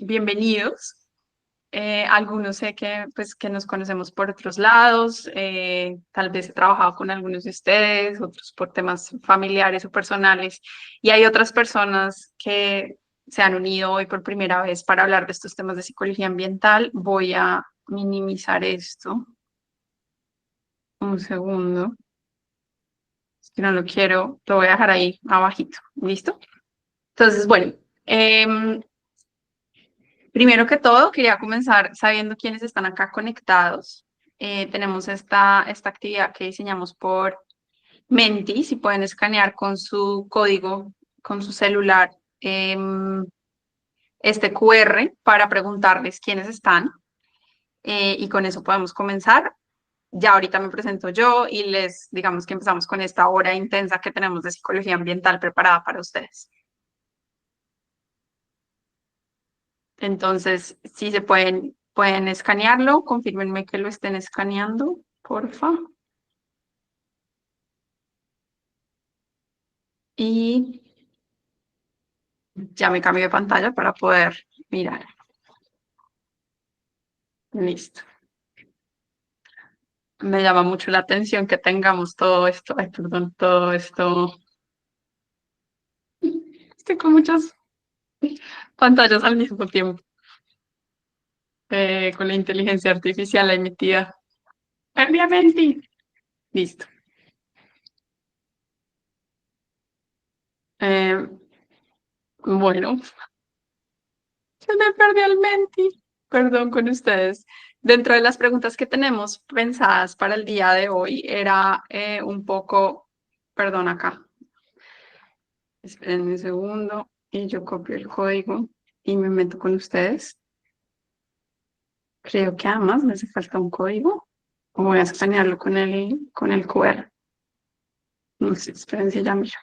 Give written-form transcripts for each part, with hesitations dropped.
Bienvenidos. Algunos sé que, pues, que nos conocemos por otros lados, tal vez he trabajado con algunos de ustedes, otros por temas familiares o personales, y hay otras personas que se han unido hoy por primera vez para hablar de estos temas de psicología ambiental. Voy a minimizar esto un segundo, si no lo quiero, lo voy a dejar ahí abajito, ¿listo? Entonces, bueno, em, primero que todo, quería comenzar sabiendo quiénes están acá conectados. Tenemos esta actividad que diseñamos por Menti. Si pueden escanear con su código, con su celular, este QR para preguntarles quiénes están. Y con eso podemos comenzar. Ya ahorita me presento yo y les digamos que empezamos con esta hora intensa que tenemos de psicología ambiental preparada para ustedes. Entonces, si se pueden escanearlo, confírmenme que lo estén escaneando, porfa. Y ya me cambio de pantalla para poder mirar. Listo. Me llama mucho la atención que tengamos todo esto, ay, perdón, todo esto. Estoy con muchas pantallas al mismo tiempo, con la inteligencia artificial ahí metida. Obviamente. Listo. Eh, bueno, se me perdió el menti. Perdón con ustedes. Dentro de las preguntas que tenemos pensadas para el día de hoy era un poco, perdón acá, esperen un segundo y yo copio el código y me meto con ustedes. Creo que además me hace falta un código o voy a escanearlo con el QR. No sé, esperen si ya miro.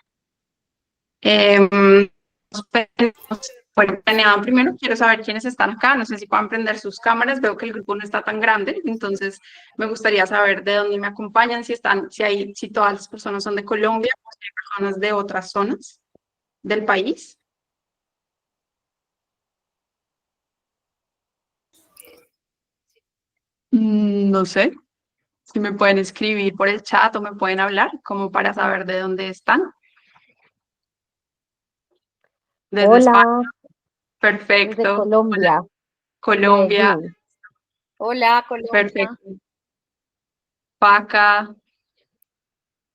Bueno, planeado primero, quiero saber quiénes están acá, no sé si puedan prender sus cámaras, veo que el grupo no está tan grande, entonces me gustaría saber de dónde me acompañan, si todas las personas son de Colombia o si hay personas de otras zonas del país. No sé, si me pueden escribir por el chat o me pueden hablar, como para saber de dónde están. Desde España, Hola, desde perfecto. Colombia, Colombia, Medellín. Hola, Colombia. perfecto. Paca,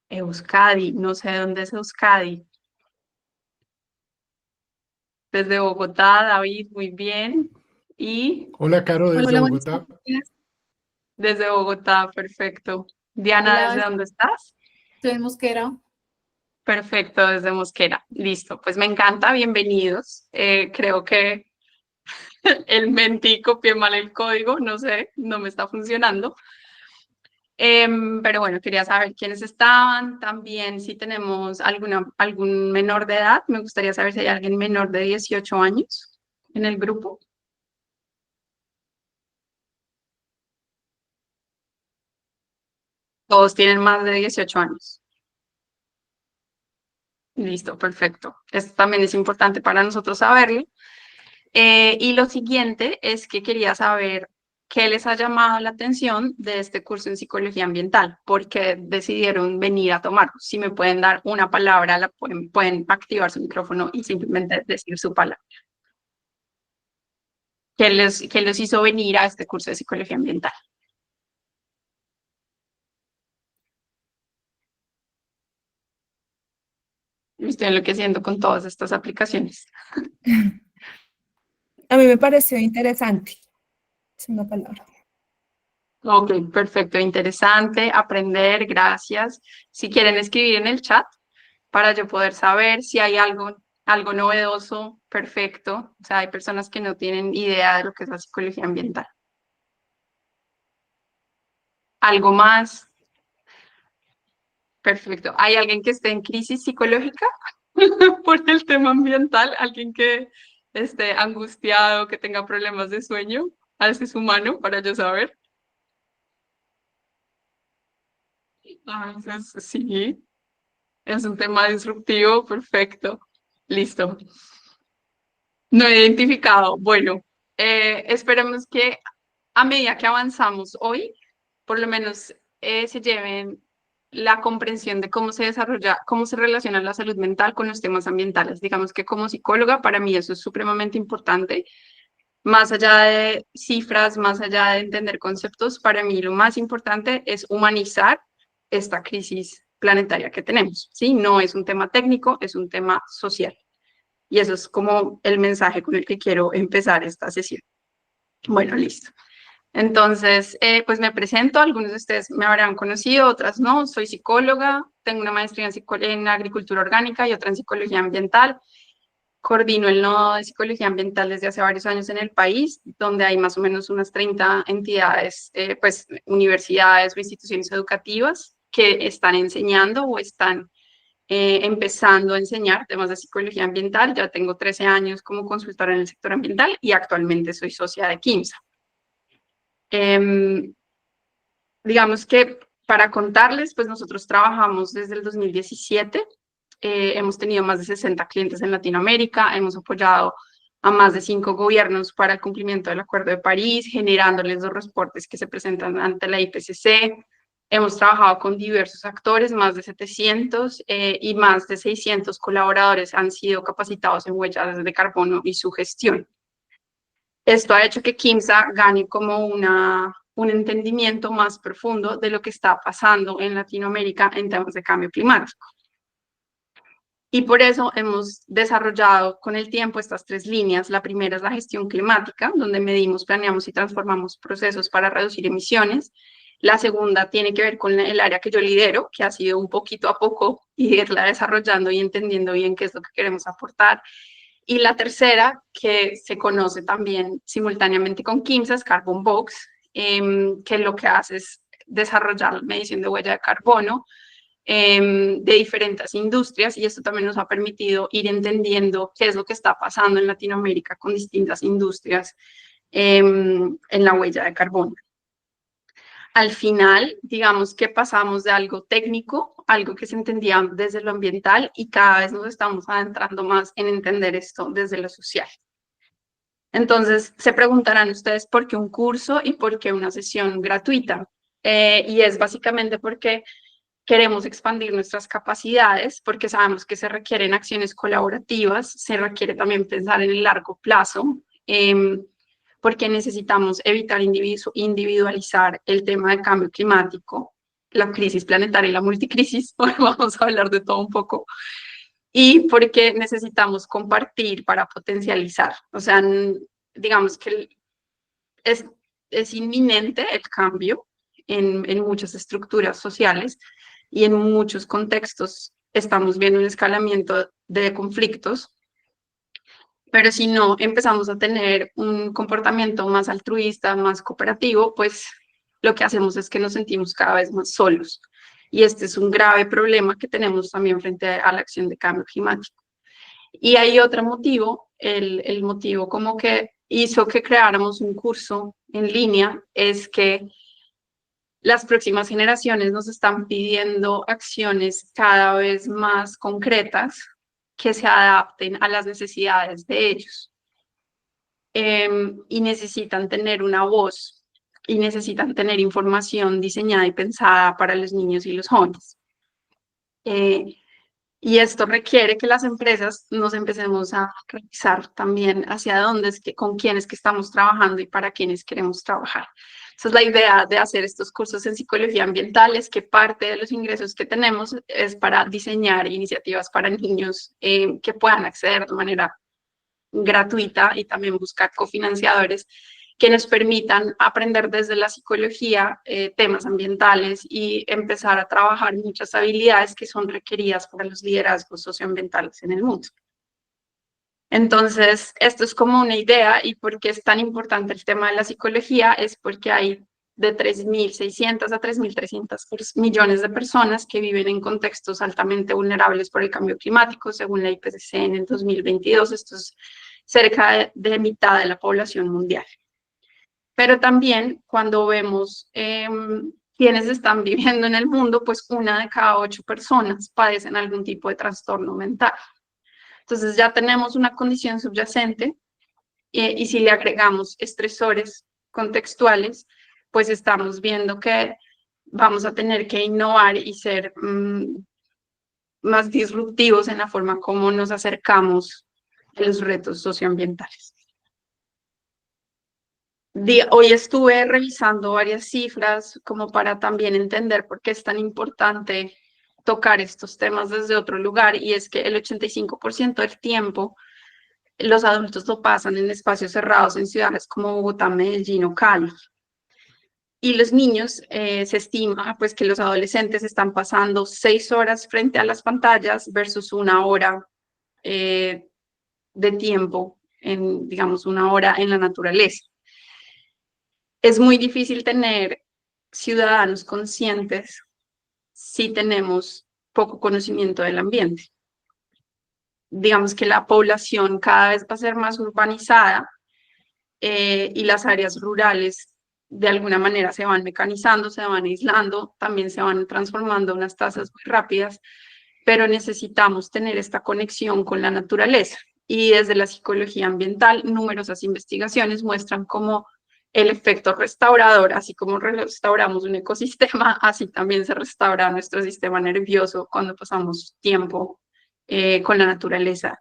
Euskadi, no sé dónde es Euskadi. Desde Bogotá, David, muy bien. Y Hola, Caro, desde Hola, buenas Bogotá. tardes. desde Bogotá, perfecto. Diana, Hola, ¿desde dónde estás? estoy en Mosquera. Perfecto, desde Mosquera. Listo, pues me encanta, bienvenidos. Creo que el mentí, copié mal el código, no sé, no me está funcionando. Pero bueno, quería saber quiénes estaban. También si tenemos algún menor de edad, me gustaría saber si hay alguien menor de 18 años en el grupo. Todos tienen más de 18 años. Listo, perfecto. Esto también es importante para nosotros saberlo. Y lo siguiente es que quería saber qué les ha llamado la atención de este curso en psicología ambiental, por qué decidieron venir a tomarlo. Si me pueden dar una palabra, pueden activar su micrófono y simplemente decir su palabra. Qué les hizo venir a este curso de psicología ambiental? Me estoy enloqueciendo con todas estas aplicaciones. A mí me pareció interesante, es una palabra. Ok, perfecto, interesante, aprender, gracias. Si quieren escribir en el chat para yo poder saber si hay algo novedoso, perfecto. O sea, hay personas que no tienen idea de lo que es la psicología ambiental. ¿Algo más? Perfecto. ¿Hay alguien que esté en crisis psicológica por el tema ambiental? ¿Alguien que esté angustiado, que tenga problemas de sueño? A veces es humano para yo saber. A veces sí. Es un tema disruptivo, perfecto. Listo. No identificado. Bueno, esperemos que a medida que avanzamos hoy, por lo menos se lleven la comprensión de cómo se desarrolla, cómo se relaciona la salud mental con los temas ambientales. Digamos que como psicóloga, para mí eso es supremamente importante. Más allá de cifras, más allá de entender conceptos, para mí lo más importante es humanizar esta crisis planetaria que tenemos, ¿sí? No es un tema técnico, es un tema social. Y eso es como el mensaje con el que quiero empezar esta sesión. Bueno, listo. Entonces, pues me presento, algunos de ustedes me habrán conocido, otras no. Soy psicóloga, tengo una maestría en agricultura orgánica y otra en psicología ambiental. Coordino el nodo de psicología ambiental desde hace varios años en el país, donde hay más o menos unas 30 entidades, pues universidades o instituciones educativas que están enseñando o están empezando a enseñar temas de psicología ambiental. Ya tengo 13 años como consultora en el sector ambiental y actualmente soy socia de KIMSA. Digamos que para contarles, pues nosotros trabajamos desde el 2017, hemos tenido más de 60 clientes en Latinoamérica, hemos apoyado a más de 5 gobiernos para el cumplimiento del Acuerdo de París, generándoles los reportes que se presentan ante la IPCC. Hemos trabajado con diversos actores, más de 700, y más de 600 colaboradores han sido capacitados en huellas de carbono y su gestión. Esto ha hecho que KIMSA gane como un entendimiento más profundo de lo que está pasando en Latinoamérica en temas de cambio climático. Y por eso hemos desarrollado con el tiempo estas 3 líneas. La primera es la gestión climática, donde medimos, planeamos y transformamos procesos para reducir emisiones. La segunda tiene que ver con el área que yo lidero, que ha sido un poquito a poco irla desarrollando y entendiendo bien qué es lo que queremos aportar. Y la tercera, que se conoce también simultáneamente con KIMSA, es Carbon Box, que lo que hace es desarrollar medición de huella de carbono de diferentes industrias, y esto también nos ha permitido ir entendiendo qué es lo que está pasando en Latinoamérica con distintas industrias en la huella de carbono. Al final, digamos que pasamos de algo técnico, algo que se entendía desde lo ambiental, y cada vez nos estamos adentrando más en entender esto desde lo social. Entonces, se preguntarán ustedes por qué un curso y por qué una sesión gratuita. Y es básicamente porque queremos expandir nuestras capacidades, porque sabemos que se requieren acciones colaborativas, se requiere también pensar en el largo plazo, porque necesitamos evitar individualizar el tema del cambio climático, la crisis planetaria y la multicrisis, vamos a hablar de todo un poco, y porque necesitamos compartir para potencializar. O sea, digamos que es inminente el cambio en muchas estructuras sociales y en muchos contextos estamos viendo un escalamiento de conflictos, pero si no empezamos a tener un comportamiento más altruista, más cooperativo, pues lo que hacemos es que nos sentimos cada vez más solos. Y este es un grave problema que tenemos también frente a la acción de cambio climático. Y hay otro motivo, el motivo como que hizo que creáramos un curso en línea, es que las próximas generaciones nos están pidiendo acciones cada vez más concretas que se adapten a las necesidades de ellos. Y necesitan tener una voz y necesitan tener información diseñada y pensada para los niños y los jóvenes. Y esto requiere que las empresas nos empecemos a revisar también hacia dónde es que, con quiénes que estamos trabajando y para quiénes queremos trabajar. Esa es la idea de hacer estos cursos en psicología ambiental, es que parte de los ingresos que tenemos es para diseñar iniciativas para niños que puedan acceder de manera gratuita, y también buscar cofinanciadores que nos permitan aprender desde la psicología temas ambientales y empezar a trabajar muchas habilidades que son requeridas para los liderazgos socioambientales en el mundo. Entonces, esto es como una idea, y por qué es tan importante el tema de la psicología es porque hay de 3.600 a 3.300 millones de personas que viven en contextos altamente vulnerables por el cambio climático, según la IPCC en el 2022. Esto es cerca de mitad de la población mundial. Pero también cuando vemos quienes están viviendo en el mundo, pues 1 de cada 8 personas padecen algún tipo de trastorno mental. Entonces ya tenemos una condición subyacente y si le agregamos estresores contextuales, pues estamos viendo que vamos a tener que innovar y ser más disruptivos en la forma como nos acercamos a los retos socioambientales. Hoy estuve revisando varias cifras como para también entender por qué es tan importante tocar estos temas desde otro lugar, y es que el 85% del tiempo los adultos lo pasan en espacios cerrados en ciudades como Bogotá, Medellín o Cali. Y los niños, se estima pues que los adolescentes están pasando 6 horas frente a las pantallas versus 1 hora de tiempo, digamos 1 hora en la naturaleza. Es muy difícil tener ciudadanos conscientes si tenemos poco conocimiento del ambiente. Digamos que la población cada vez va a ser más urbanizada y las áreas rurales de alguna manera se van mecanizando, se van aislando, también se van transformando a unas tasas muy rápidas, pero necesitamos tener esta conexión con la naturaleza. Y desde la psicología ambiental, numerosas investigaciones muestran cómo el efecto restaurador, así como restauramos un ecosistema, así también se restaura nuestro sistema nervioso cuando pasamos tiempo con la naturaleza.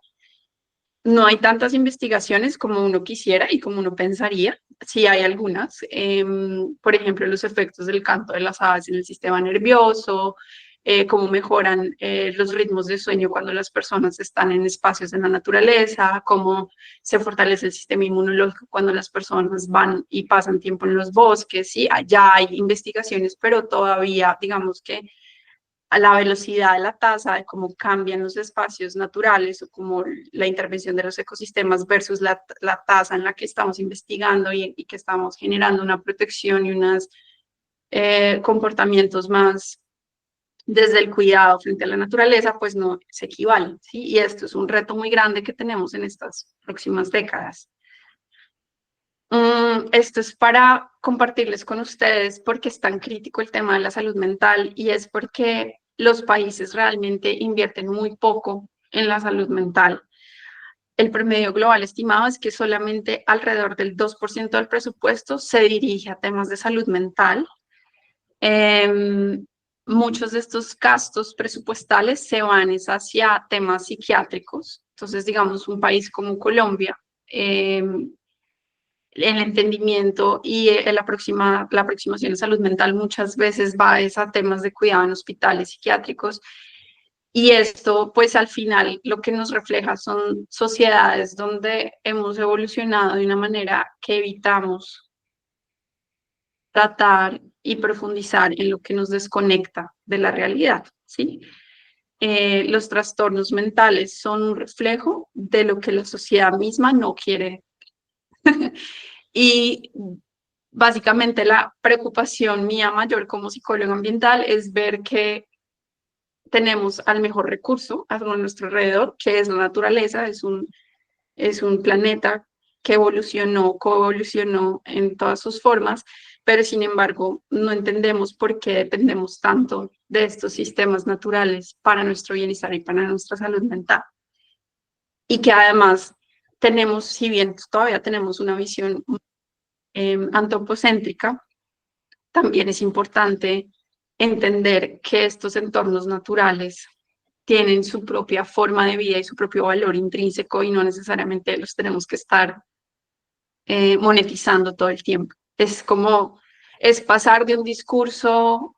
No hay tantas investigaciones como uno quisiera y como uno pensaría. Sí hay algunas, por ejemplo, los efectos del canto de las aves en el sistema nervioso, cómo mejoran los ritmos de sueño cuando las personas están en espacios en la naturaleza, cómo se fortalece el sistema inmunológico cuando las personas van y pasan tiempo en los bosques. Sí, ya hay investigaciones, pero todavía, digamos que a la velocidad de la tasa, de cómo cambian los espacios naturales o como la intervención de los ecosistemas versus la tasa en la que estamos investigando y que estamos generando una protección y unos comportamientos más desde el cuidado frente a la naturaleza, pues no se equivalen, ¿sí? Y esto es un reto muy grande que tenemos en estas próximas décadas. Esto es para compartirles con ustedes porque es tan crítico el tema de la salud mental, y es porque los países realmente invierten muy poco en la salud mental. El promedio global estimado es que solamente alrededor del 2% del presupuesto se dirige a temas de salud mental. Muchos de estos gastos presupuestales se van hacia temas psiquiátricos. Entonces, digamos, un país como Colombia, el entendimiento y la aproximación de salud mental muchas veces va a temas de cuidado en hospitales psiquiátricos, y esto pues al final lo que nos refleja son sociedades donde hemos evolucionado de una manera que evitamos tratar y profundizar en lo que nos desconecta de la realidad, ¿sí? Los trastornos mentales son un reflejo de lo que la sociedad misma no quiere. Y básicamente la preocupación mía mayor como psicóloga ambiental es ver que tenemos al mejor recurso a nuestro alrededor, que es la naturaleza. Es un planeta que coevolucionó en todas sus formas, pero sin embargo no entendemos por qué dependemos tanto de estos sistemas naturales para nuestro bienestar y para nuestra salud mental. Y que además tenemos, si bien todavía tenemos una visión antropocéntrica, también es importante entender que estos entornos naturales tienen su propia forma de vida y su propio valor intrínseco, y no necesariamente los tenemos que estar monetizando todo el tiempo. Es pasar de un discurso,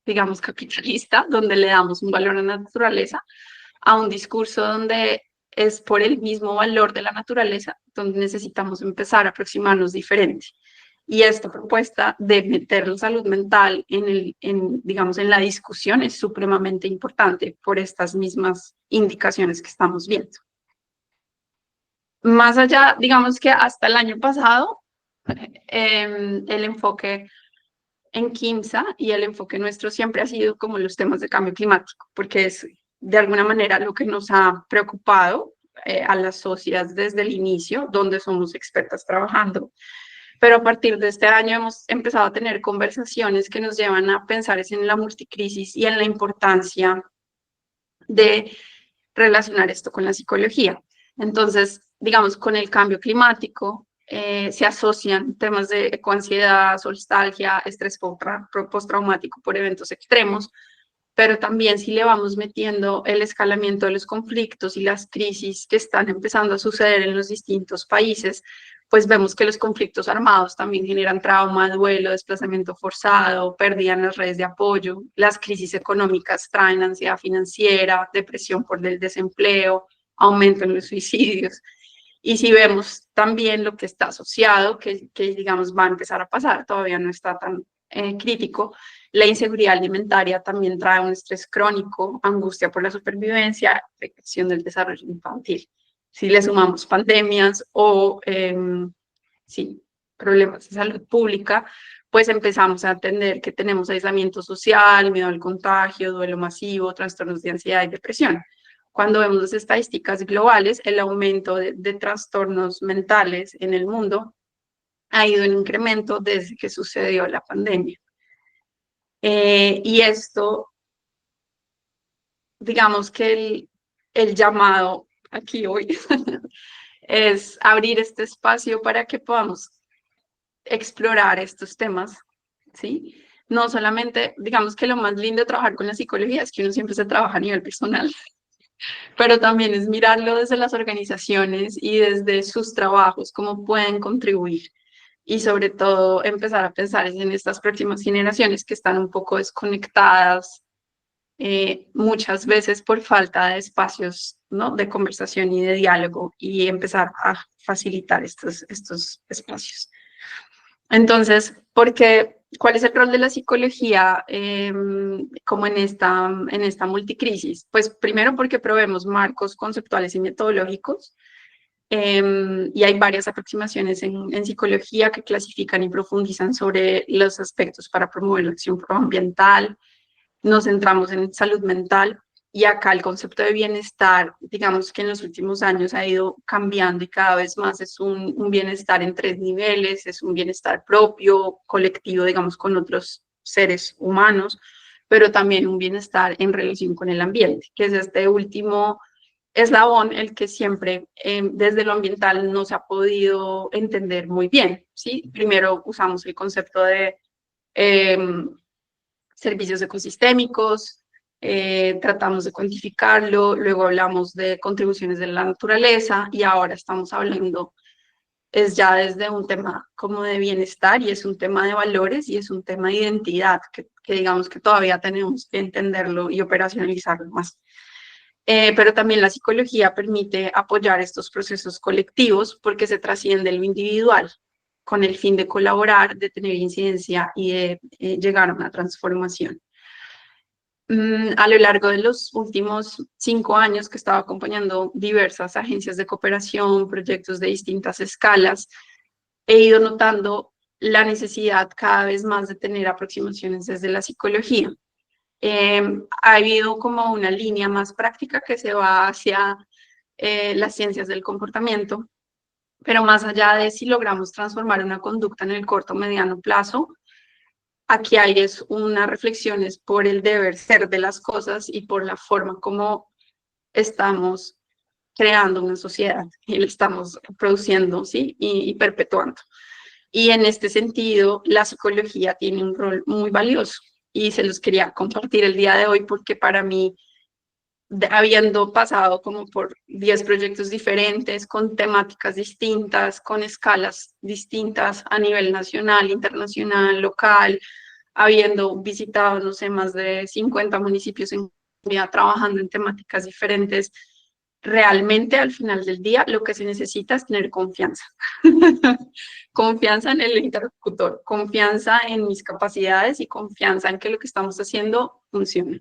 digamos, capitalista, donde le damos un valor a la naturaleza, a un discurso donde es por el mismo valor de la naturaleza, donde necesitamos empezar a aproximarnos diferente. Y esta propuesta de meter la salud mental digamos, en la discusión es supremamente importante por estas mismas indicaciones que estamos viendo. Más allá, digamos que hasta el año pasado, el enfoque en KIMSA y el enfoque nuestro siempre ha sido como los temas de cambio climático, porque es de alguna manera lo que nos ha preocupado a las socias desde el inicio, donde somos expertas trabajando. Pero a partir de este año hemos empezado a tener conversaciones que nos llevan a pensar en la multicrisis y en la importancia de relacionar esto con la psicología. Entonces, digamos, con el cambio climático se asocian temas de ecoansiedad, nostalgia, estrés postraumático por eventos extremos, pero también si le vamos metiendo el escalamiento de los conflictos y las crisis que están empezando a suceder en los distintos países, pues vemos que los conflictos armados también generan trauma, duelo, desplazamiento forzado, pérdida en las redes de apoyo, las crisis económicas traen ansiedad financiera, depresión por el desempleo, aumento en los suicidios. Y si vemos también lo que está asociado, que digamos va a empezar a pasar, todavía no está tan crítico, la inseguridad alimentaria también trae un estrés crónico, angustia por la supervivencia, afectación del desarrollo infantil. Si le sumamos pandemias o sí, problemas de salud pública, pues empezamos a entender que tenemos aislamiento social, miedo al contagio, duelo masivo, trastornos de ansiedad y depresión. Cuando vemos las estadísticas globales, el aumento de trastornos mentales en el mundo ha ido en incremento desde que sucedió la pandemia. Y esto, digamos que el llamado aquí hoy es abrir este espacio para que podamos explorar estos temas, ¿sí? No solamente, digamos que lo más lindo de trabajar con la psicología es que uno siempre se trabaja a nivel personal, pero también es mirarlo desde las organizaciones y desde sus trabajos, cómo pueden contribuir. Y sobre todo empezar a pensar en estas próximas generaciones que están un poco desconectadas, muchas veces por falta de espacios, ¿no?, de conversación y de diálogo, y empezar a facilitar estos espacios. Entonces, ¿cuál es el rol de la psicología como en esta multicrisis? Pues primero porque proveemos marcos conceptuales y metodológicos, y hay varias aproximaciones en psicología que clasifican y profundizan sobre los aspectos para promover la acción proambiental. Nos centramos en salud mental y acá el concepto de bienestar, digamos que en los últimos años ha ido cambiando y cada vez más es un bienestar en 3 niveles, es un bienestar propio, colectivo, digamos, con otros seres humanos, pero también un bienestar en relación con el ambiente, que es este último eslabón el que siempre desde lo ambiental no se ha podido entender muy bien, ¿sí? Primero usamos el concepto de servicios ecosistémicos, tratamos de cuantificarlo, luego hablamos de contribuciones de la naturaleza y ahora estamos hablando, es ya desde un tema como de bienestar y es un tema de valores y es un tema de identidad que digamos que todavía tenemos que entenderlo y operacionalizarlo más. Pero también la psicología permite apoyar estos procesos colectivos porque se trasciende lo individual con el fin de colaborar, de tener incidencia y de llegar a una transformación. A lo largo de los últimos 5 años que estaba acompañando diversas agencias de cooperación, proyectos de distintas escalas, he ido notando la necesidad cada vez más de tener aproximaciones desde la psicología. Ha habido como una línea más práctica que se va hacia las ciencias del comportamiento, pero más allá de si logramos transformar una conducta en el corto o mediano plazo, aquí hay unas reflexiones por el deber ser de las cosas y por la forma como estamos creando una sociedad y la estamos produciendo, ¿sí? y perpetuando. Y en este sentido, la psicología tiene un rol muy valioso y se los quería compartir el día de hoy porque para mí, habiendo pasado como por 10 proyectos diferentes, con temáticas distintas, con escalas distintas a nivel nacional, internacional, local, habiendo visitado, no sé, más de 50 municipios en Colombia, trabajando en temáticas diferentes, realmente al final del día lo que se necesita es tener confianza. Confianza en el interlocutor, confianza en mis capacidades y confianza en que lo que estamos haciendo funciona.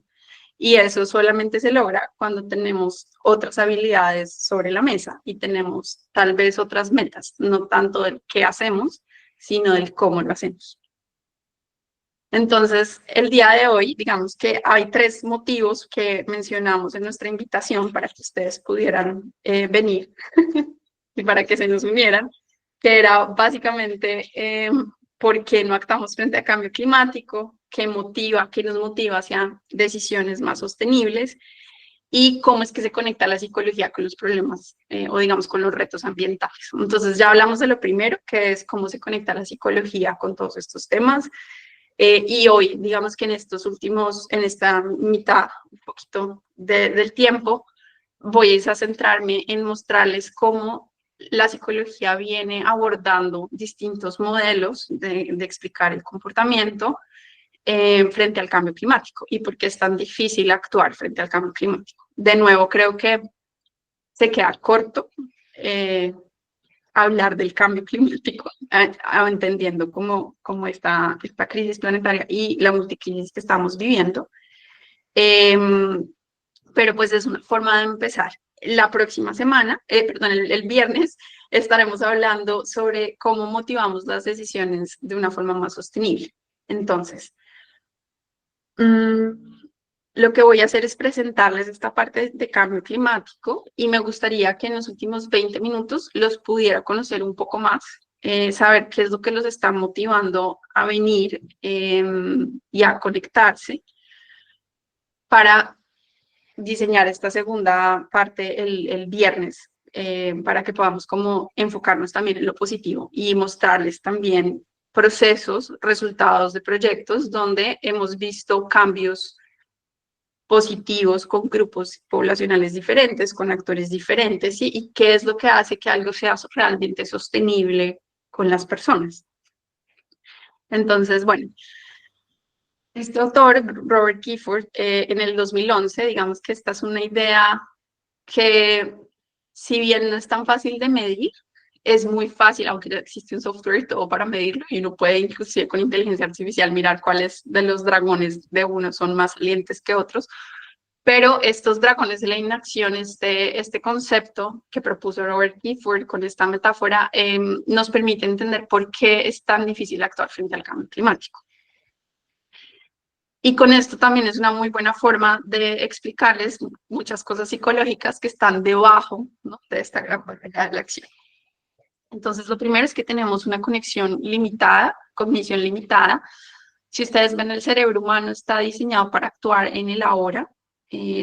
Y eso solamente se logra cuando tenemos otras habilidades sobre la mesa y tenemos tal vez otras metas, no tanto del qué hacemos, sino del cómo lo hacemos. Entonces, el día de hoy, digamos que hay 3 motivos que mencionamos en nuestra invitación para que ustedes pudieran venir y para que se nos unieran, que era básicamente por qué no actuamos frente al cambio climático, qué nos motiva hacia decisiones más sostenibles y cómo es que se conecta la psicología con los problemas o digamos con los retos ambientales. Entonces ya hablamos de lo primero, que es cómo se conecta la psicología con todos estos temas. Y hoy, digamos que en esta mitad, un poquito del tiempo, voy a centrarme en mostrarles cómo la psicología viene abordando distintos modelos de explicar el comportamiento frente al cambio climático y por qué es tan difícil actuar frente al cambio climático. De nuevo, creo que se queda corto hablar del cambio climático, entendiendo cómo esta crisis planetaria y la multicrisis que estamos viviendo. Pero pues es una forma de empezar. La próxima semana, el viernes, estaremos hablando sobre cómo motivamos las decisiones de una forma más sostenible. Entonces, lo que voy a hacer es presentarles esta parte de cambio climático y me gustaría que en los últimos 20 minutos los pudiera conocer un poco más, saber qué es lo que los está motivando a venir y a conectarse para diseñar esta segunda parte el viernes, para que podamos como enfocarnos también en lo positivo y mostrarles también procesos, resultados de proyectos donde hemos visto cambios positivos con grupos poblacionales diferentes, con actores diferentes, y qué es lo que hace que algo sea realmente sostenible con las personas. Entonces, bueno, este autor, Robert Gifford, en el 2011, digamos que esta es una idea que, si bien no es tan fácil de medir, es muy fácil, aunque ya existe un software y todo para medirlo, y uno puede inclusive con inteligencia artificial mirar cuáles de los dragones de uno son más salientes que otros, pero estos dragones de la inacción, este concepto que propuso Robert Gifford con esta metáfora, nos permite entender por qué es tan difícil actuar frente al cambio climático. Y con esto también es una muy buena forma de explicarles muchas cosas psicológicas que están debajo, ¿no?, de esta gran batalla de la acción. Entonces, lo primero es que tenemos una conexión limitada, cognición limitada. Si ustedes ven, el cerebro humano está diseñado para actuar en el ahora.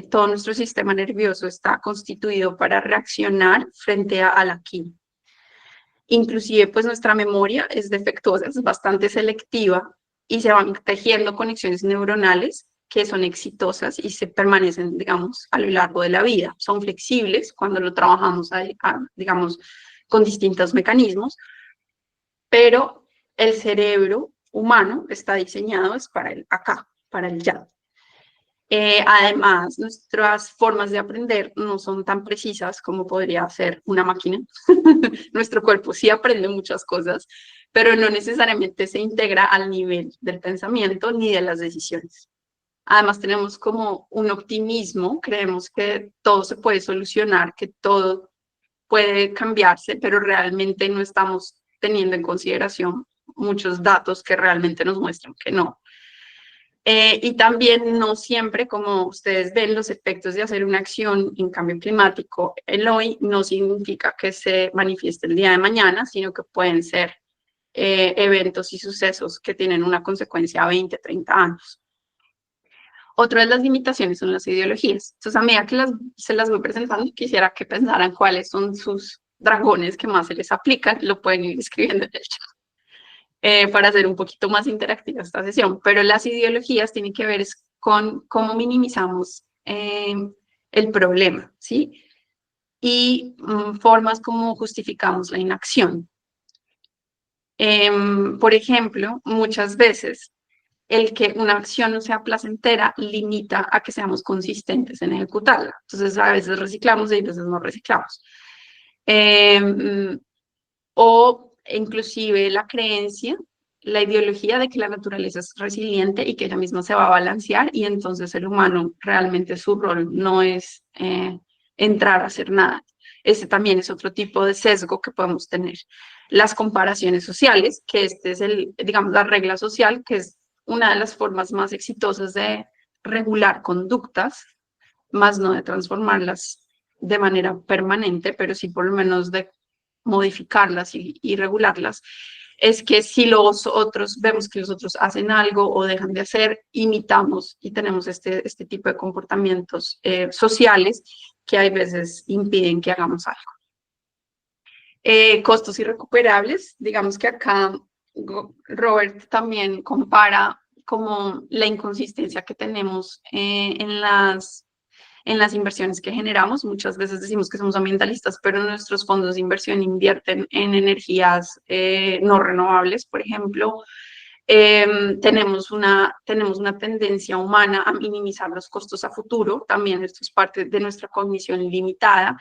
Todo nuestro sistema nervioso está constituido para reaccionar frente al aquí. Inclusive, pues nuestra memoria es defectuosa, es bastante selectiva y se van tejiendo conexiones neuronales que son exitosas y se permanecen, digamos, a lo largo de la vida. Son flexibles cuando lo trabajamos, digamos, con distintos mecanismos, pero el cerebro humano está diseñado es para el acá, para el ya. Además, nuestras formas de aprender no son tan precisas como podría ser una máquina. Nuestro cuerpo sí aprende muchas cosas, pero no necesariamente se integra al nivel del pensamiento ni de las decisiones. Además, tenemos como un optimismo, creemos que todo se puede solucionar, que todo puede cambiarse, pero realmente no estamos teniendo en consideración muchos datos que realmente nos muestran que no. Y también no siempre, como ustedes ven, los efectos de hacer una acción en cambio climático el hoy no significa que se manifieste el día de mañana, sino que pueden ser eventos y sucesos que tienen una consecuencia a 20, 30 años. Otra de las limitaciones son las ideologías. Entonces, a medida que se las voy presentando, quisiera que pensaran cuáles son sus dragones que más se les aplican. Lo pueden ir escribiendo en el chat para hacer un poquito más interactiva esta sesión. Pero las ideologías tienen que ver con cómo minimizamos el problema, ¿sí? Y formas como justificamos la inacción. Por ejemplo, muchas veces el que una acción no sea placentera limita a que seamos consistentes en ejecutarla. Entonces, a veces reciclamos y a veces no reciclamos. O inclusive la creencia, la ideología de que la naturaleza es resiliente y que ella misma se va a balancear, y entonces el humano realmente su rol no es entrar a hacer nada. Ese también es otro tipo de sesgo que podemos tener. Las comparaciones sociales, que este es digamos, la regla social, que es una de las formas más exitosas de regular conductas, más no de transformarlas de manera permanente, pero sí por lo menos de modificarlas y regularlas. es que si los otros vemos que los otros hacen algo o dejan de hacer, imitamos y tenemos este tipo de comportamientos sociales que hay veces impiden que hagamos algo. Costos irrecuperables, digamos que acá Robert también compara como la inconsistencia que tenemos en las inversiones que generamos. Muchas veces decimos que somos ambientalistas, pero nuestros fondos de inversión invierten en energías no renovables, por ejemplo. Tenemos una tendencia humana a minimizar los costos a futuro. También esto es parte de nuestra cognición limitada.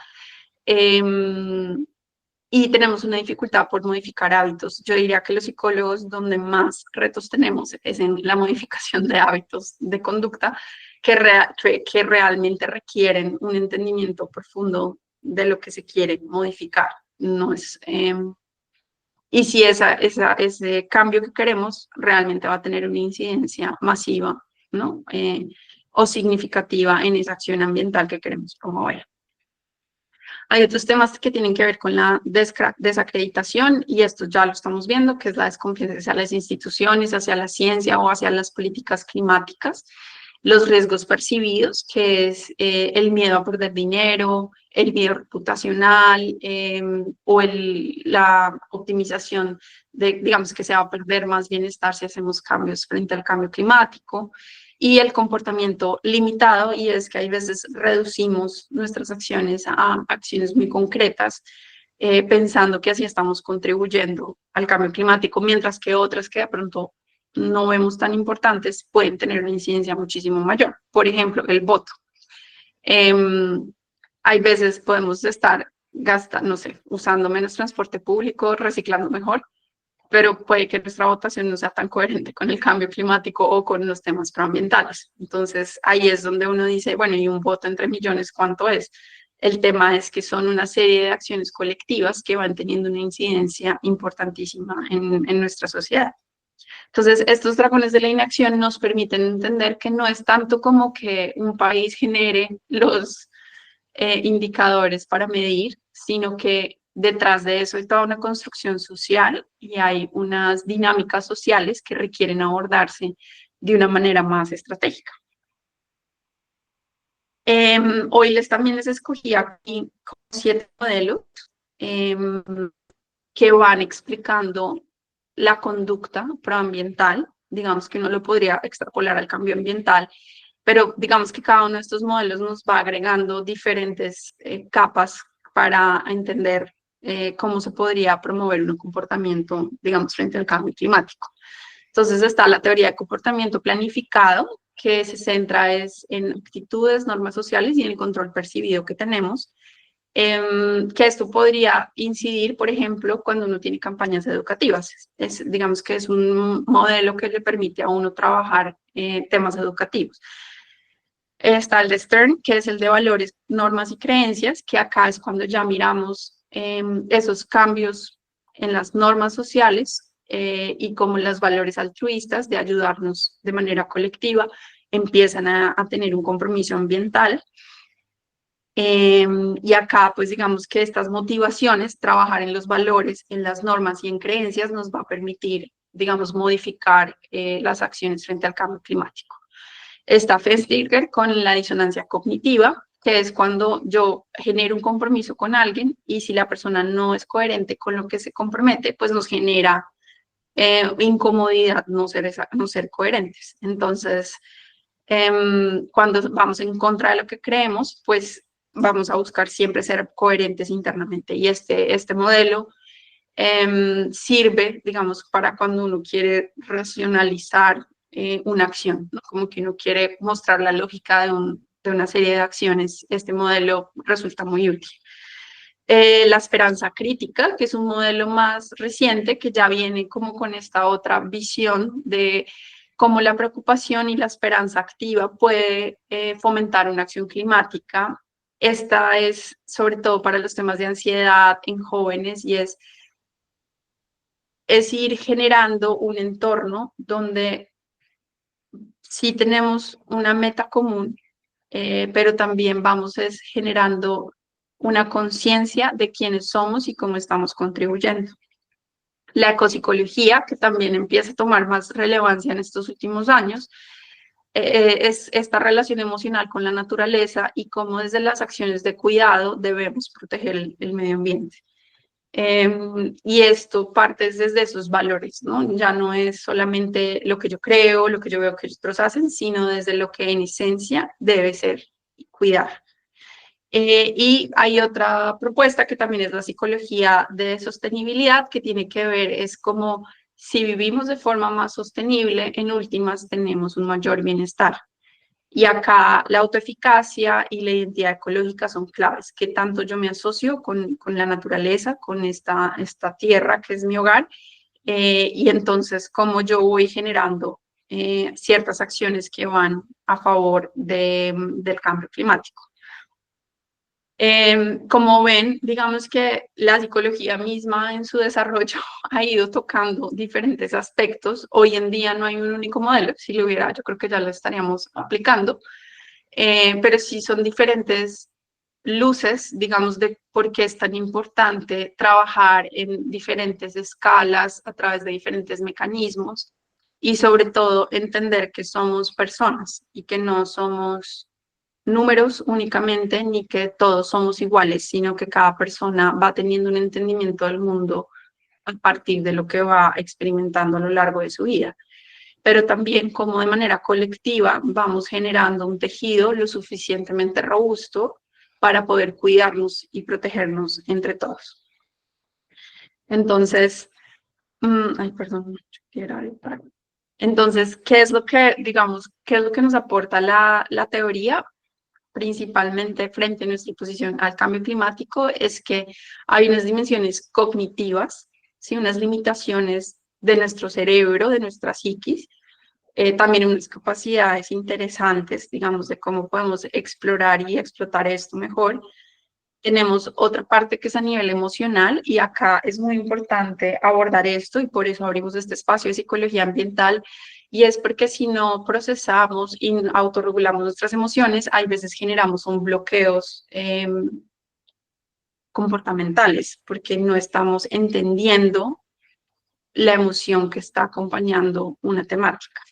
Y tenemos una dificultad por modificar hábitos. Yo diría que los psicólogos donde más retos tenemos es en la modificación de hábitos de conducta que realmente requieren un entendimiento profundo de lo que se quiere modificar. No es, y si ese cambio que queremos realmente va a tener una incidencia masiva, ¿no? O significativa en esa acción ambiental que queremos promover. Hay otros temas que tienen que ver con la desacreditación y esto ya lo estamos viendo, que es la desconfianza hacia las instituciones, hacia la ciencia o hacia las políticas climáticas. Los riesgos percibidos, que es el miedo a perder dinero, el miedo reputacional o la optimización de, digamos, que se va a perder más bienestar si hacemos cambios frente al cambio climático. Y el comportamiento limitado, y es que hay veces reducimos nuestras acciones a acciones muy concretas, pensando que así estamos contribuyendo al cambio climático, mientras que otras que de pronto no vemos tan importantes pueden tener una incidencia muchísimo mayor. Por ejemplo, el voto. Hay veces podemos estar gastando, no sé, usando menos transporte público, reciclando mejor, pero puede que nuestra votación no sea tan coherente con el cambio climático o con los temas proambientales. Entonces, ahí es donde uno dice, bueno, ¿y un voto entre millones cuánto es? El tema es que son una serie de acciones colectivas que van teniendo una incidencia importantísima en nuestra sociedad. Entonces, estos dragones de la inacción nos permiten entender que no es tanto como que un país genere los indicadores para medir, sino que detrás de eso hay toda una construcción social y hay unas dinámicas sociales que requieren abordarse de una manera más estratégica. Hoy también les escogí aquí 7 modelos que van explicando la conducta proambiental. Digamos que uno lo podría extrapolar al cambio ambiental, pero digamos que cada uno de estos modelos nos va agregando diferentes capas para entender cómo se podría promover un comportamiento, digamos, frente al cambio climático. Entonces está la teoría de comportamiento planificado, que se centra en actitudes, normas sociales y en el control percibido que tenemos, que esto podría incidir, por ejemplo, cuando uno tiene campañas educativas. Digamos que es un modelo que le permite a uno trabajar temas educativos. Está el de Stern, que es el de valores, normas y creencias, que acá es cuando ya miramos esos cambios en las normas sociales y cómo los valores altruistas de ayudarnos de manera colectiva empiezan a tener un compromiso ambiental. Y acá, pues digamos que estas motivaciones, trabajar en los valores, en las normas y en creencias, nos va a permitir, digamos, modificar las acciones frente al cambio climático. Está Festinger con la disonancia cognitiva, que es cuando yo genero un compromiso con alguien y si la persona no es coherente con lo que se compromete, pues nos genera incomodidad no ser coherentes. Entonces, cuando vamos en contra de lo que creemos, pues vamos a buscar siempre ser coherentes internamente. Y este modelo sirve, digamos, para cuando uno quiere racionalizar una acción, ¿no? Como que uno quiere mostrar la lógica de una serie de acciones. Este modelo resulta muy útil. La esperanza crítica, que es un modelo más reciente que ya viene como con esta otra visión de cómo la preocupación y la esperanza activa puede fomentar una acción climática. Esta es sobre todo para los temas de ansiedad en jóvenes y es ir generando un entorno donde sí tenemos una meta común, pero también vamos generando una conciencia de quiénes somos y cómo estamos contribuyendo. La ecopsicología, que también empieza a tomar más relevancia en estos últimos años, es esta relación emocional con la naturaleza y cómo desde las acciones de cuidado debemos proteger el medio ambiente. Y esto parte desde esos valores, ¿no? Ya no es solamente lo que yo creo, lo que yo veo que otros hacen, sino desde lo que en esencia debe ser cuidar. Y hay otra propuesta que también es la psicología de sostenibilidad, que tiene que ver, es como si vivimos de forma más sostenible, en últimas tenemos un mayor bienestar. Y acá la autoeficacia y la identidad ecológica son claves, que tanto yo me asocio con la naturaleza, con esta tierra que es mi hogar, y entonces cómo yo voy generando ciertas acciones que van a favor del cambio climático. Como ven, digamos que la psicología misma en su desarrollo ha ido tocando diferentes aspectos. Hoy en día no hay un único modelo. Si lo hubiera, yo creo que ya lo estaríamos aplicando. Pero sí son diferentes luces, digamos, de por qué es tan importante trabajar en diferentes escalas a través de diferentes mecanismos y sobre todo entender que somos personas y que no somos números únicamente, ni que todos somos iguales, sino que cada persona va teniendo un entendimiento del mundo a partir de lo que va experimentando a lo largo de su vida. Pero también como de manera colectiva vamos generando un tejido lo suficientemente robusto para poder cuidarnos y protegernos entre todos. Entonces, ay, perdón, entonces, ¿qué es lo que, digamos, qué es lo que nos aporta la teoría? Principalmente frente a nuestra posición al cambio climático, es que hay unas dimensiones cognitivas, ¿sí? Unas limitaciones de nuestro cerebro, de nuestra psiquis, también unas capacidades interesantes, digamos, de cómo podemos explorar y explotar esto mejor. Tenemos otra parte que es a nivel emocional y acá es muy importante abordar esto y por eso abrimos este espacio de psicología ambiental y es porque si no procesamos y autorregulamos nuestras emociones, hay veces generamos un bloqueos comportamentales porque no estamos entendiendo la emoción que está acompañando una temática.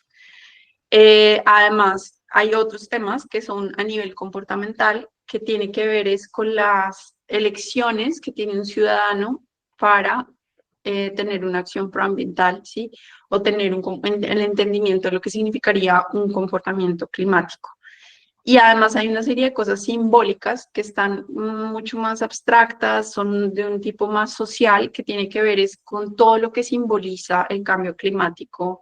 Además, hay otros temas que son a nivel comportamental que tiene que ver es con las elecciones que tiene un ciudadano para tener una acción proambiental, ¿sí? O tener el entendimiento de lo que significaría un comportamiento climático. Y además hay una serie de cosas simbólicas que están mucho más abstractas, son de un tipo más social, que tiene que ver es con todo lo que simboliza el cambio climático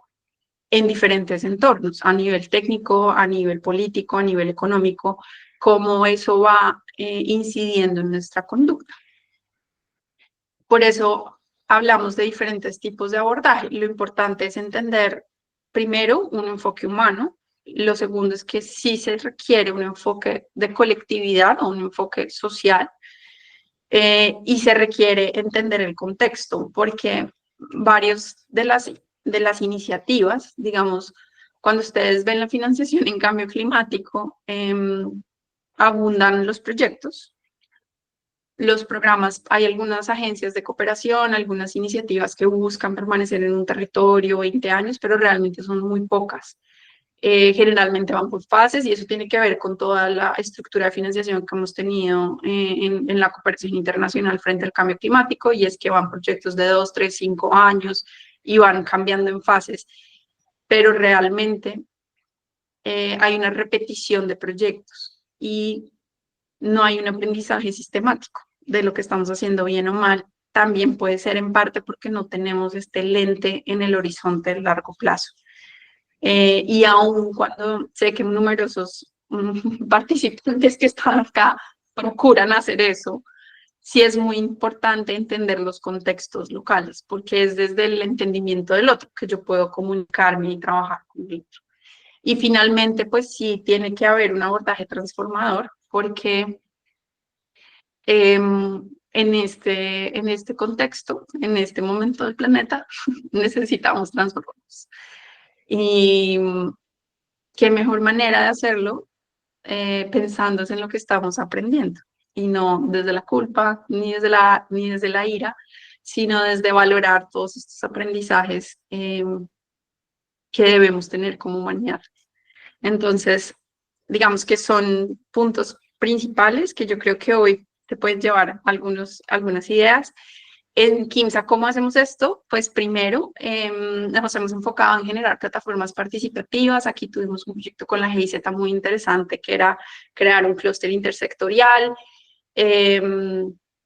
en diferentes entornos, a nivel técnico, a nivel político, a nivel económico, cómo eso va incidiendo en nuestra conducta. Por eso hablamos de diferentes tipos de abordaje. Lo importante es entender, primero, un enfoque humano. Lo segundo es que sí se requiere un enfoque de colectividad o un enfoque social. Y se requiere entender el contexto, porque varios de las iniciativas, digamos, cuando ustedes ven la financiación en cambio climático, abundan los proyectos, los programas, hay algunas agencias de cooperación, algunas iniciativas que buscan permanecer en un territorio 20 años, pero realmente son muy pocas. Generalmente van por fases y eso tiene que ver con toda la estructura de financiación que hemos tenido en la cooperación internacional frente al cambio climático, y es que van proyectos de 2, 3, 5 años y van cambiando en fases, pero realmente hay una repetición de proyectos y no hay un aprendizaje sistemático de lo que estamos haciendo bien o mal. También puede ser en parte porque no tenemos este lente en el horizonte de largo plazo. Y aún cuando sé que numerosos participantes que están acá procuran hacer eso, sí es muy importante entender los contextos locales, porque es desde el entendimiento del otro que yo puedo comunicarme y trabajar con el otro. Y finalmente, pues sí, tiene que haber un abordaje transformador, porque en este contexto, en este momento del planeta, necesitamos transformarnos. Y qué mejor manera de hacerlo pensándose en lo que estamos aprendiendo y no desde la culpa ni desde la ira, sino desde valorar todos estos aprendizajes que debemos tener como humanidad. Entonces, digamos que son puntos principales que yo creo que hoy te pueden llevar algunas ideas. En Quimsa, ¿cómo hacemos esto? Pues primero nos hemos enfocado en generar plataformas participativas. Aquí tuvimos un proyecto con la GIZ muy interesante que era crear un clúster intersectorial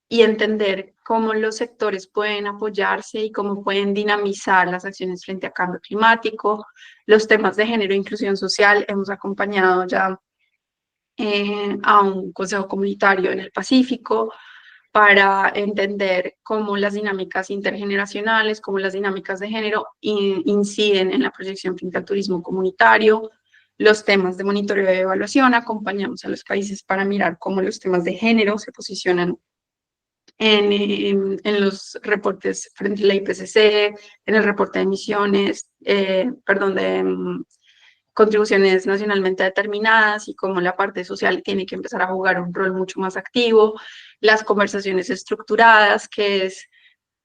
y entender cómo los sectores pueden apoyarse y cómo pueden dinamizar las acciones frente a cambio climático. Los temas de género e inclusión social, hemos acompañado ya a un consejo comunitario en el Pacífico para entender cómo las dinámicas intergeneracionales, cómo las dinámicas de género inciden en la proyección frente al turismo comunitario. Los temas de monitoreo y evaluación, acompañamos a los países para mirar cómo los temas de género se posicionan en los reportes frente a la IPCC, en el reporte de emisiones, de contribuciones nacionalmente determinadas y cómo la parte social tiene que empezar a jugar un rol mucho más activo, las conversaciones estructuradas, que es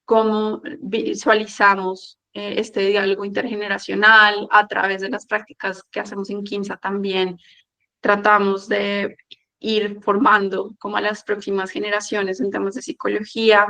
cómo visualizamos este diálogo intergeneracional a través de las prácticas que hacemos en Quimsa también. Tratamos de ir formando como a las próximas generaciones en temas de psicología,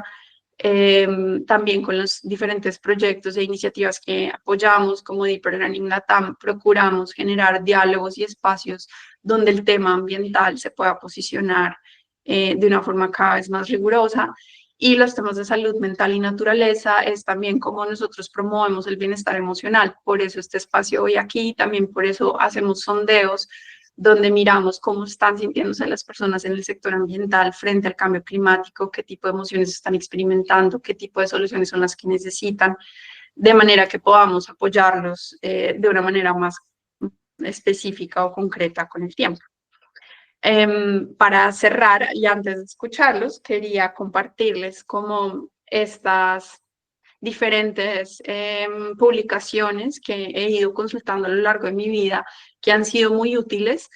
también con los diferentes proyectos e iniciativas que apoyamos, como Deeper Learning Latam, procuramos generar diálogos y espacios donde el tema ambiental se pueda posicionar de una forma cada vez más rigurosa. Y los temas de salud mental y naturaleza es también como nosotros promovemos el bienestar emocional. Por eso este espacio hoy aquí, también por eso hacemos sondeos donde miramos cómo están sintiéndose las personas en el sector ambiental frente al cambio climático, qué tipo de emociones están experimentando, qué tipo de soluciones son las que necesitan, de manera que podamos apoyarlos de una manera más específica o concreta con el tiempo. Para cerrar, y antes de escucharlos, quería compartirles cómo estas diferentes publicaciones que he ido consultando a lo largo de mi vida, que han sido muy útiles.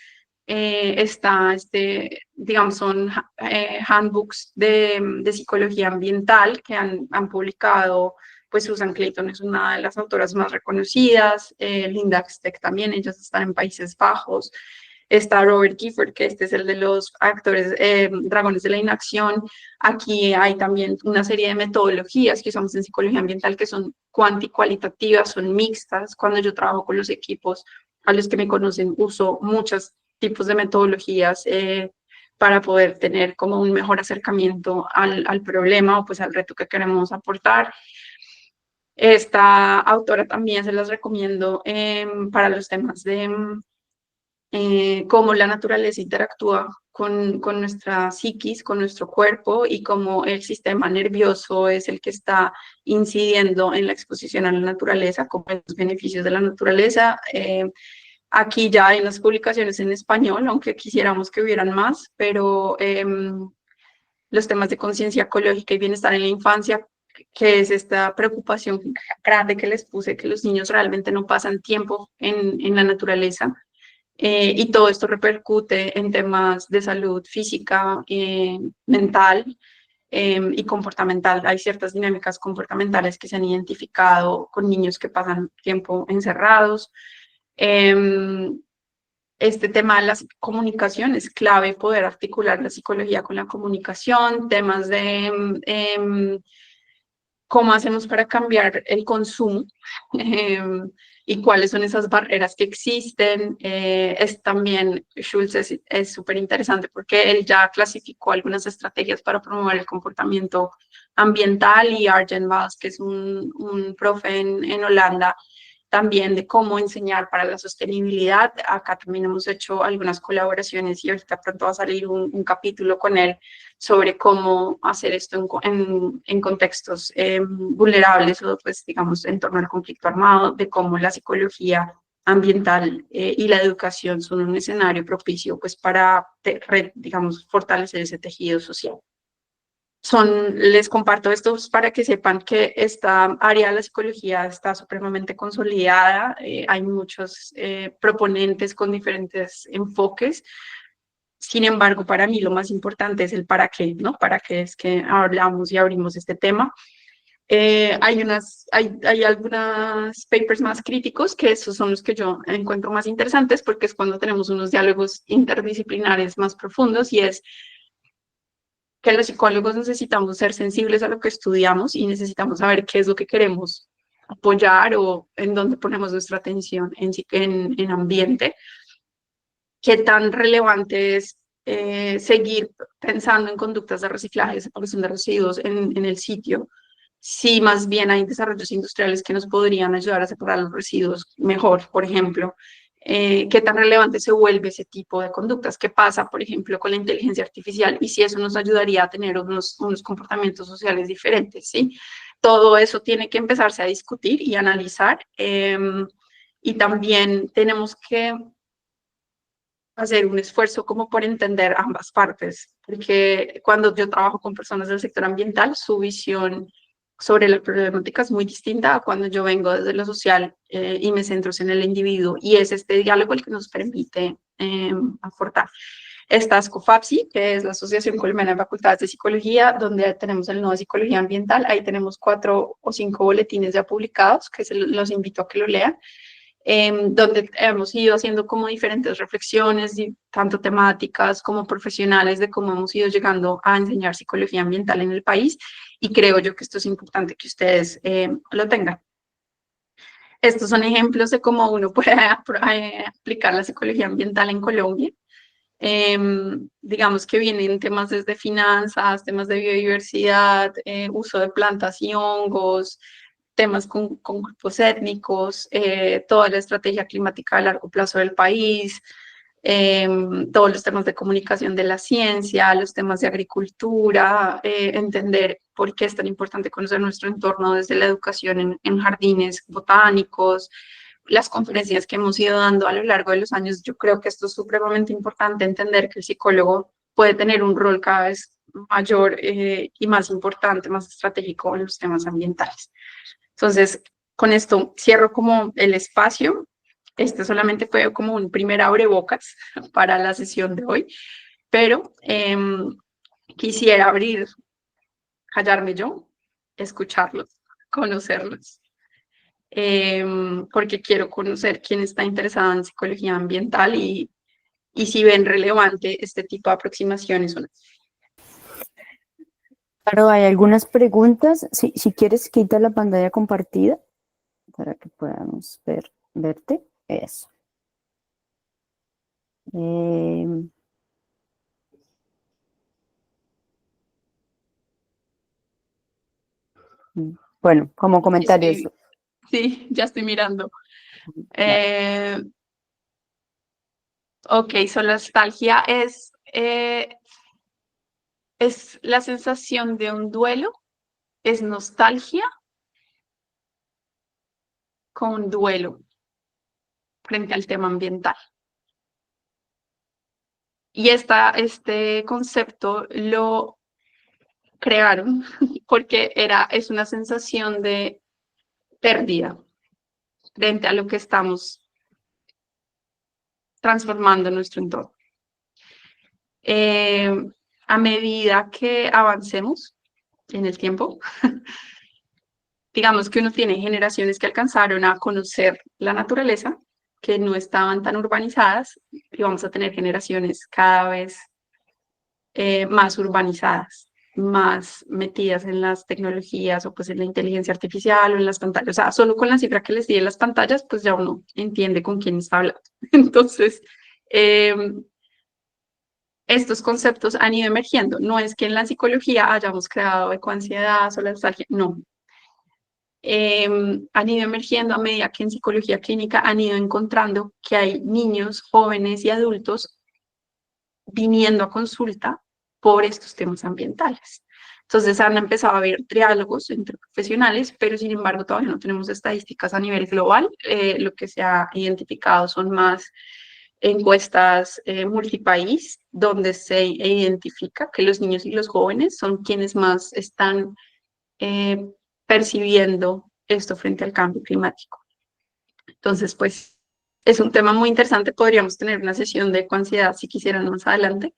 Digamos, son handbooks de psicología ambiental que han publicado, pues Susan Clayton es una de las autoras más reconocidas, Linda Steck también, ellas están en Países Bajos. Está Robert Gifford, que este es el de los actores Dragones de la Inacción. Aquí hay también una serie de metodologías que usamos en psicología ambiental que son cualitativas, son mixtas. Cuando yo trabajo con los equipos, a los que me conocen, uso muchos tipos de metodologías para poder tener como un mejor acercamiento al problema o pues al reto que queremos aportar. Esta autora también se las recomiendo para los temas de cómo la naturaleza interactúa con nuestra psiquis, con nuestro cuerpo y cómo el sistema nervioso es el que está incidiendo en la exposición a la naturaleza, como los beneficios de la naturaleza. Aquí ya hay unas publicaciones en español, aunque quisiéramos que hubieran más, pero los temas de conciencia ecológica y bienestar en la infancia, que es esta preocupación grande que les puse, que los niños realmente no pasan tiempo en la naturaleza. Y todo esto repercute en temas de salud física, mental y comportamental. Hay ciertas dinámicas comportamentales que se han identificado con niños que pasan tiempo encerrados. Este tema de las comunicaciones, es clave poder articular la psicología con la comunicación, temas de cómo hacemos para cambiar el consumo y cuáles son esas barreras que existen. Es también, Schultz es súper interesante porque él ya clasificó algunas estrategias para promover el comportamiento ambiental, y Arjen Vals, que es un profe en Holanda, también de cómo enseñar para la sostenibilidad. Acá también hemos hecho algunas colaboraciones y ahorita pronto va a salir un capítulo con él sobre cómo hacer esto en contextos vulnerables o, pues, digamos, en torno al conflicto armado, de cómo la psicología ambiental y la educación son un escenario propicio, pues, para, digamos, fortalecer ese tejido social. Les comparto esto para que sepan que esta área de la psicología está supremamente consolidada. Hay muchos proponentes con diferentes enfoques. Sin embargo, para mí lo más importante es el para qué, ¿no? Para qué es que hablamos y abrimos este tema. Hay algunos papers más críticos que esos son los que yo encuentro más interesantes porque es cuando tenemos unos diálogos interdisciplinares más profundos y es que los psicólogos necesitamos ser sensibles a lo que estudiamos y necesitamos saber qué es lo que queremos apoyar o en dónde ponemos nuestra atención en ambiente. Qué tan relevante es seguir pensando en conductas de reciclaje, de separación de residuos en el sitio, si más bien hay desarrollos industriales que nos podrían ayudar a separar los residuos mejor, por ejemplo. ¿Qué tan relevante se vuelve ese tipo de conductas? ¿Qué pasa, por ejemplo, con la inteligencia artificial? Y si eso nos ayudaría a tener unos comportamientos sociales diferentes, ¿sí? Todo eso tiene que empezarse a discutir y analizar. Y también tenemos que hacer un esfuerzo como por entender ambas partes, porque cuando yo trabajo con personas del sector ambiental, su visión sobre la problemática es muy distinta a cuando yo vengo desde lo social y me centro en el individuo, y es este diálogo el que nos permite aportar. Está SCOFAPSI, que es la Asociación Colombiana de Facultades de Psicología, donde tenemos el nodo de Psicología Ambiental. Ahí tenemos 4 o 5 boletines ya publicados, que los invito a que lo lean, donde hemos ido haciendo como diferentes reflexiones, tanto temáticas como profesionales, de cómo hemos ido llegando a enseñar psicología ambiental en el país, y creo yo que esto es importante que ustedes lo tengan. Estos son ejemplos de cómo uno puede aplicar la psicología ambiental en Colombia. Digamos que vienen temas desde finanzas, temas de biodiversidad, uso de plantas y hongos, temas con grupos étnicos, toda la estrategia climática a largo plazo del país, todos los temas de comunicación de la ciencia, los temas de agricultura, entender por qué es tan importante conocer nuestro entorno desde la educación en jardines botánicos, las conferencias que hemos ido dando a lo largo de los años. Yo creo que esto es supremamente importante, entender que el psicólogo puede tener un rol cada vez mayor y más importante, más estratégico en los temas ambientales. Entonces, con esto cierro como el espacio. Este solamente fue como un primer abrebocas para la sesión de hoy, pero quisiera abrir, callarme yo, escucharlos, conocerlos, porque quiero conocer quién está interesado en psicología ambiental y si ven relevante este tipo de aproximaciones o no. Claro, hay algunas preguntas. Si quieres, quita la pantalla compartida para que podamos verte. Eso. Bueno, como comentarios. Sí, ya estoy mirando. Ok, nostalgia es la sensación de un duelo, es nostalgia con duelo frente al tema ambiental. Y este concepto lo crearon porque es una sensación de pérdida frente a lo que estamos transformando en nuestro entorno. A medida que avancemos en el tiempo, digamos que uno tiene generaciones que alcanzaron a conocer la naturaleza, que no estaban tan urbanizadas, y vamos a tener generaciones cada vez más urbanizadas, más metidas en las tecnologías o pues en la inteligencia artificial o en las pantallas. O sea, solo con la cifra que les di en las pantallas, pues ya uno entiende con quién está hablando. Entonces, estos conceptos han ido emergiendo. No es que en la psicología hayamos creado ecoansiedad o la nostalgia, no. Han ido emergiendo a medida que en psicología clínica han ido encontrando que hay niños, jóvenes y adultos viniendo a consulta por estos temas ambientales. Entonces han empezado a haber diálogos entre profesionales, pero sin embargo todavía no tenemos estadísticas a nivel global. Lo que se ha identificado son más encuestas multipaís, donde se identifica que los niños y los jóvenes son quienes más están percibiendo esto frente al cambio climático. Entonces, pues, es un tema muy interesante. Podríamos tener una sesión de ecoansiedad si quisieran más adelante,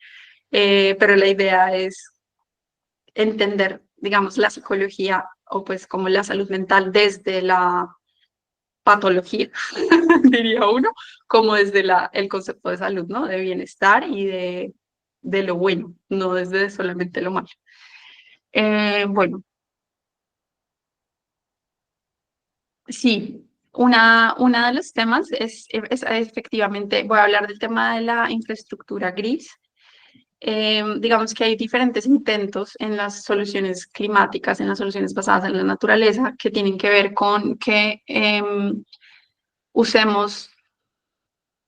pero la idea es entender digamos, la psicología o pues como la salud mental desde la patología, diría uno, como desde el concepto de salud, ¿no? De bienestar y de lo bueno, no desde solamente lo malo. Bueno, sí, una de los temas es efectivamente, voy a hablar del tema de la infraestructura gris. Digamos que hay diferentes intentos en las soluciones climáticas, en las soluciones basadas en la naturaleza, que tienen que ver con que usemos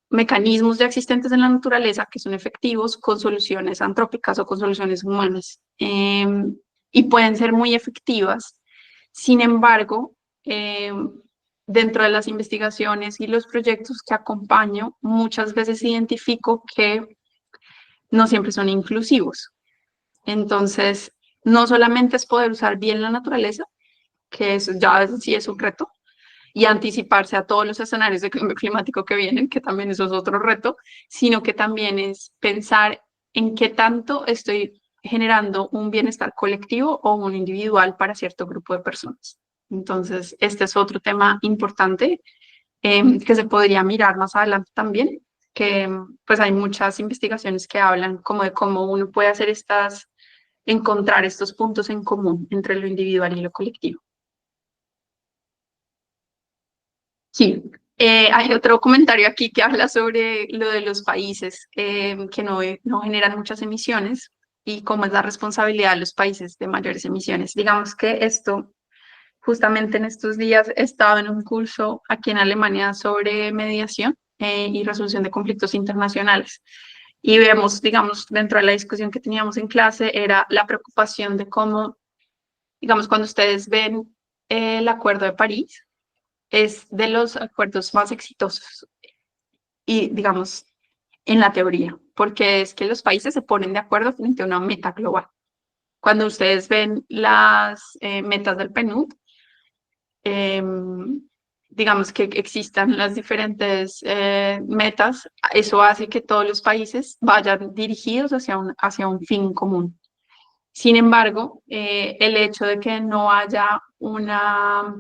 mecanismos ya existentes en la naturaleza que son efectivos con soluciones antrópicas o con soluciones humanas. Y pueden ser muy efectivas. Sin embargo, dentro de las investigaciones y los proyectos que acompaño, muchas veces identifico que no siempre son inclusivos. Entonces, no solamente es poder usar bien la naturaleza, que eso ya sí es un reto, y anticiparse a todos los escenarios de cambio climático que vienen, que también eso es otro reto, sino que también es pensar en qué tanto estoy generando un bienestar colectivo o un individual para cierto grupo de personas. Entonces, este es otro tema importante que se podría mirar más adelante también, que pues hay muchas investigaciones que hablan como de cómo uno puede hacer encontrar estos puntos en común entre lo individual y lo colectivo. Sí, hay otro comentario aquí que habla sobre lo de los países que no generan muchas emisiones y cómo es la responsabilidad de los países de mayores emisiones. Digamos que esto, justamente en estos días, he estado en un curso aquí en Alemania sobre mediación y resolución de conflictos internacionales. Y vemos, digamos, dentro de la discusión que teníamos en clase, era la preocupación de cómo, digamos, cuando ustedes ven el Acuerdo de París, es de los acuerdos más exitosos y, digamos, en la teoría, porque es que los países se ponen de acuerdo frente a una meta global. Cuando ustedes ven las metas del PNUD, digamos que existan las diferentes metas, eso hace que todos los países vayan dirigidos hacia un fin común. Sin embargo, el hecho de que no haya una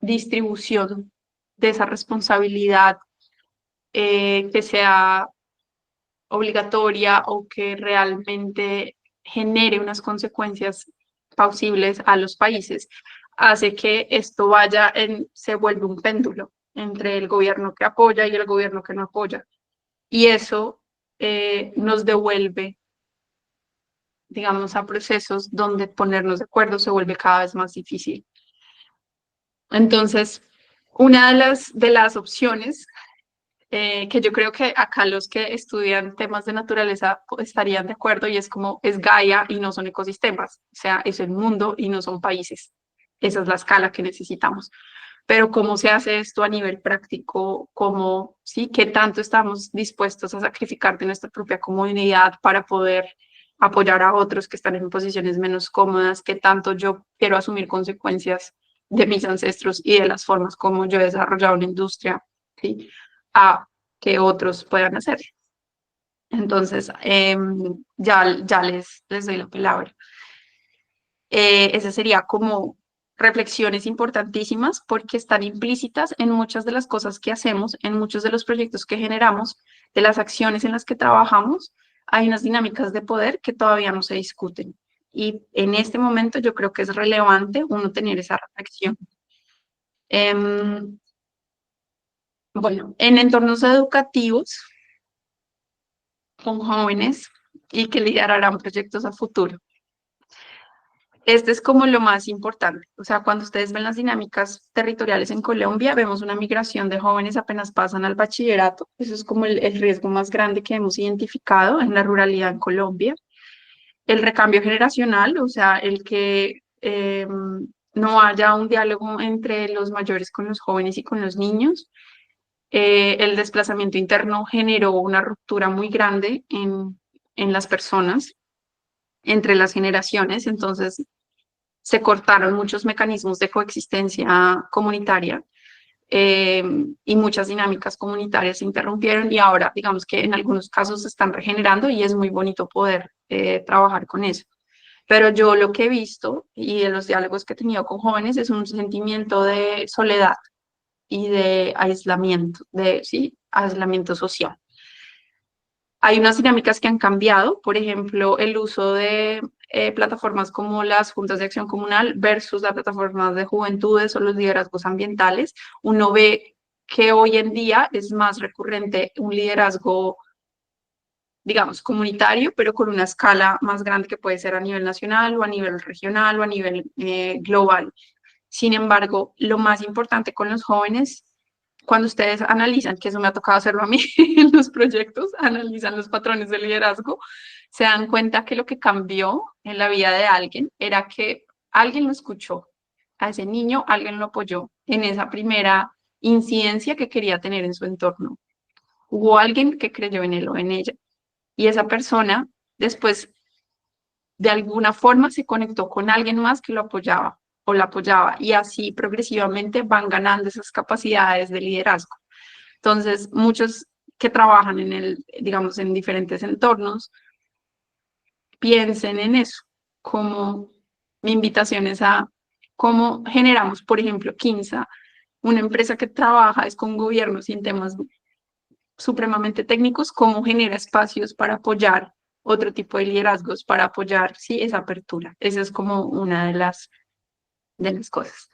distribución de esa responsabilidad que sea obligatoria o que realmente genere unas consecuencias plausibles a los países, hace que esto se vuelve un péndulo entre el gobierno que apoya y el gobierno que no apoya. Y eso nos devuelve, digamos, a procesos donde ponernos de acuerdo se vuelve cada vez más difícil. Entonces, una de las opciones que yo creo que acá los que estudian temas de naturaleza estarían de acuerdo y es como es Gaia y no son ecosistemas, o sea, es el mundo y no son países. Esa es la escala que necesitamos. Pero ¿cómo se hace esto a nivel práctico? ¿Cómo, sí, qué tanto estamos dispuestos a sacrificar de nuestra propia comunidad para poder apoyar a otros que están en posiciones menos cómodas? ¿Qué tanto yo quiero asumir consecuencias de mis ancestros y de las formas como yo he desarrollado una industria, ¿sí? A que otros puedan hacer? Entonces, ya les doy la palabra. Esa sería como reflexiones importantísimas porque están implícitas en muchas de las cosas que hacemos, en muchos de los proyectos que generamos, de las acciones en las que trabajamos. Hay unas dinámicas de poder que todavía no se discuten. Y en este momento yo creo que es relevante uno tener esa reflexión. Bueno, en entornos educativos, con jóvenes y que liderarán proyectos a futuro. Este es como lo más importante. O sea, cuando ustedes ven las dinámicas territoriales en Colombia, vemos una migración de jóvenes apenas pasan al bachillerato. Eso es como el riesgo más grande que hemos identificado en la ruralidad en Colombia. El recambio generacional, o sea, el que no haya un diálogo entre los mayores con los jóvenes y con los niños. El desplazamiento interno generó una ruptura muy grande en las personas, entre las generaciones, entonces se cortaron muchos mecanismos de coexistencia comunitaria y muchas dinámicas comunitarias se interrumpieron y ahora digamos que en algunos casos se están regenerando y es muy bonito poder trabajar con eso. Pero yo lo que he visto y en los diálogos que he tenido con jóvenes es un sentimiento de soledad y de aislamiento, sí, aislamiento social. Hay unas dinámicas que han cambiado, por ejemplo, el uso de plataformas como las juntas de acción comunal versus las plataformas de juventudes o los liderazgos ambientales. Uno ve que hoy en día es más recurrente un liderazgo, digamos, comunitario, pero con una escala más grande que puede ser a nivel nacional o a nivel regional o a nivel global. Sin embargo, lo más importante con los jóvenes, cuando ustedes analizan, que eso me ha tocado hacerlo a mí en los proyectos, analizan los patrones de liderazgo, se dan cuenta que lo que cambió en la vida de alguien era que alguien lo escuchó, a ese niño alguien lo apoyó en esa primera incidencia que quería tener en su entorno. Hubo alguien que creyó en él o en ella. Y esa persona después, de alguna forma, se conectó con alguien más que lo apoyaba o la apoyaba. Y así progresivamente van ganando esas capacidades de liderazgo. Entonces, muchos que trabajan digamos, en diferentes entornos, piensen en eso, como mi invitación es a cómo generamos, por ejemplo, Kinsa, una empresa que trabaja es con gobiernos y en temas supremamente técnicos, cómo genera espacios para apoyar otro tipo de liderazgos, para apoyar, sí, esa apertura. Esa es como una de las cosas.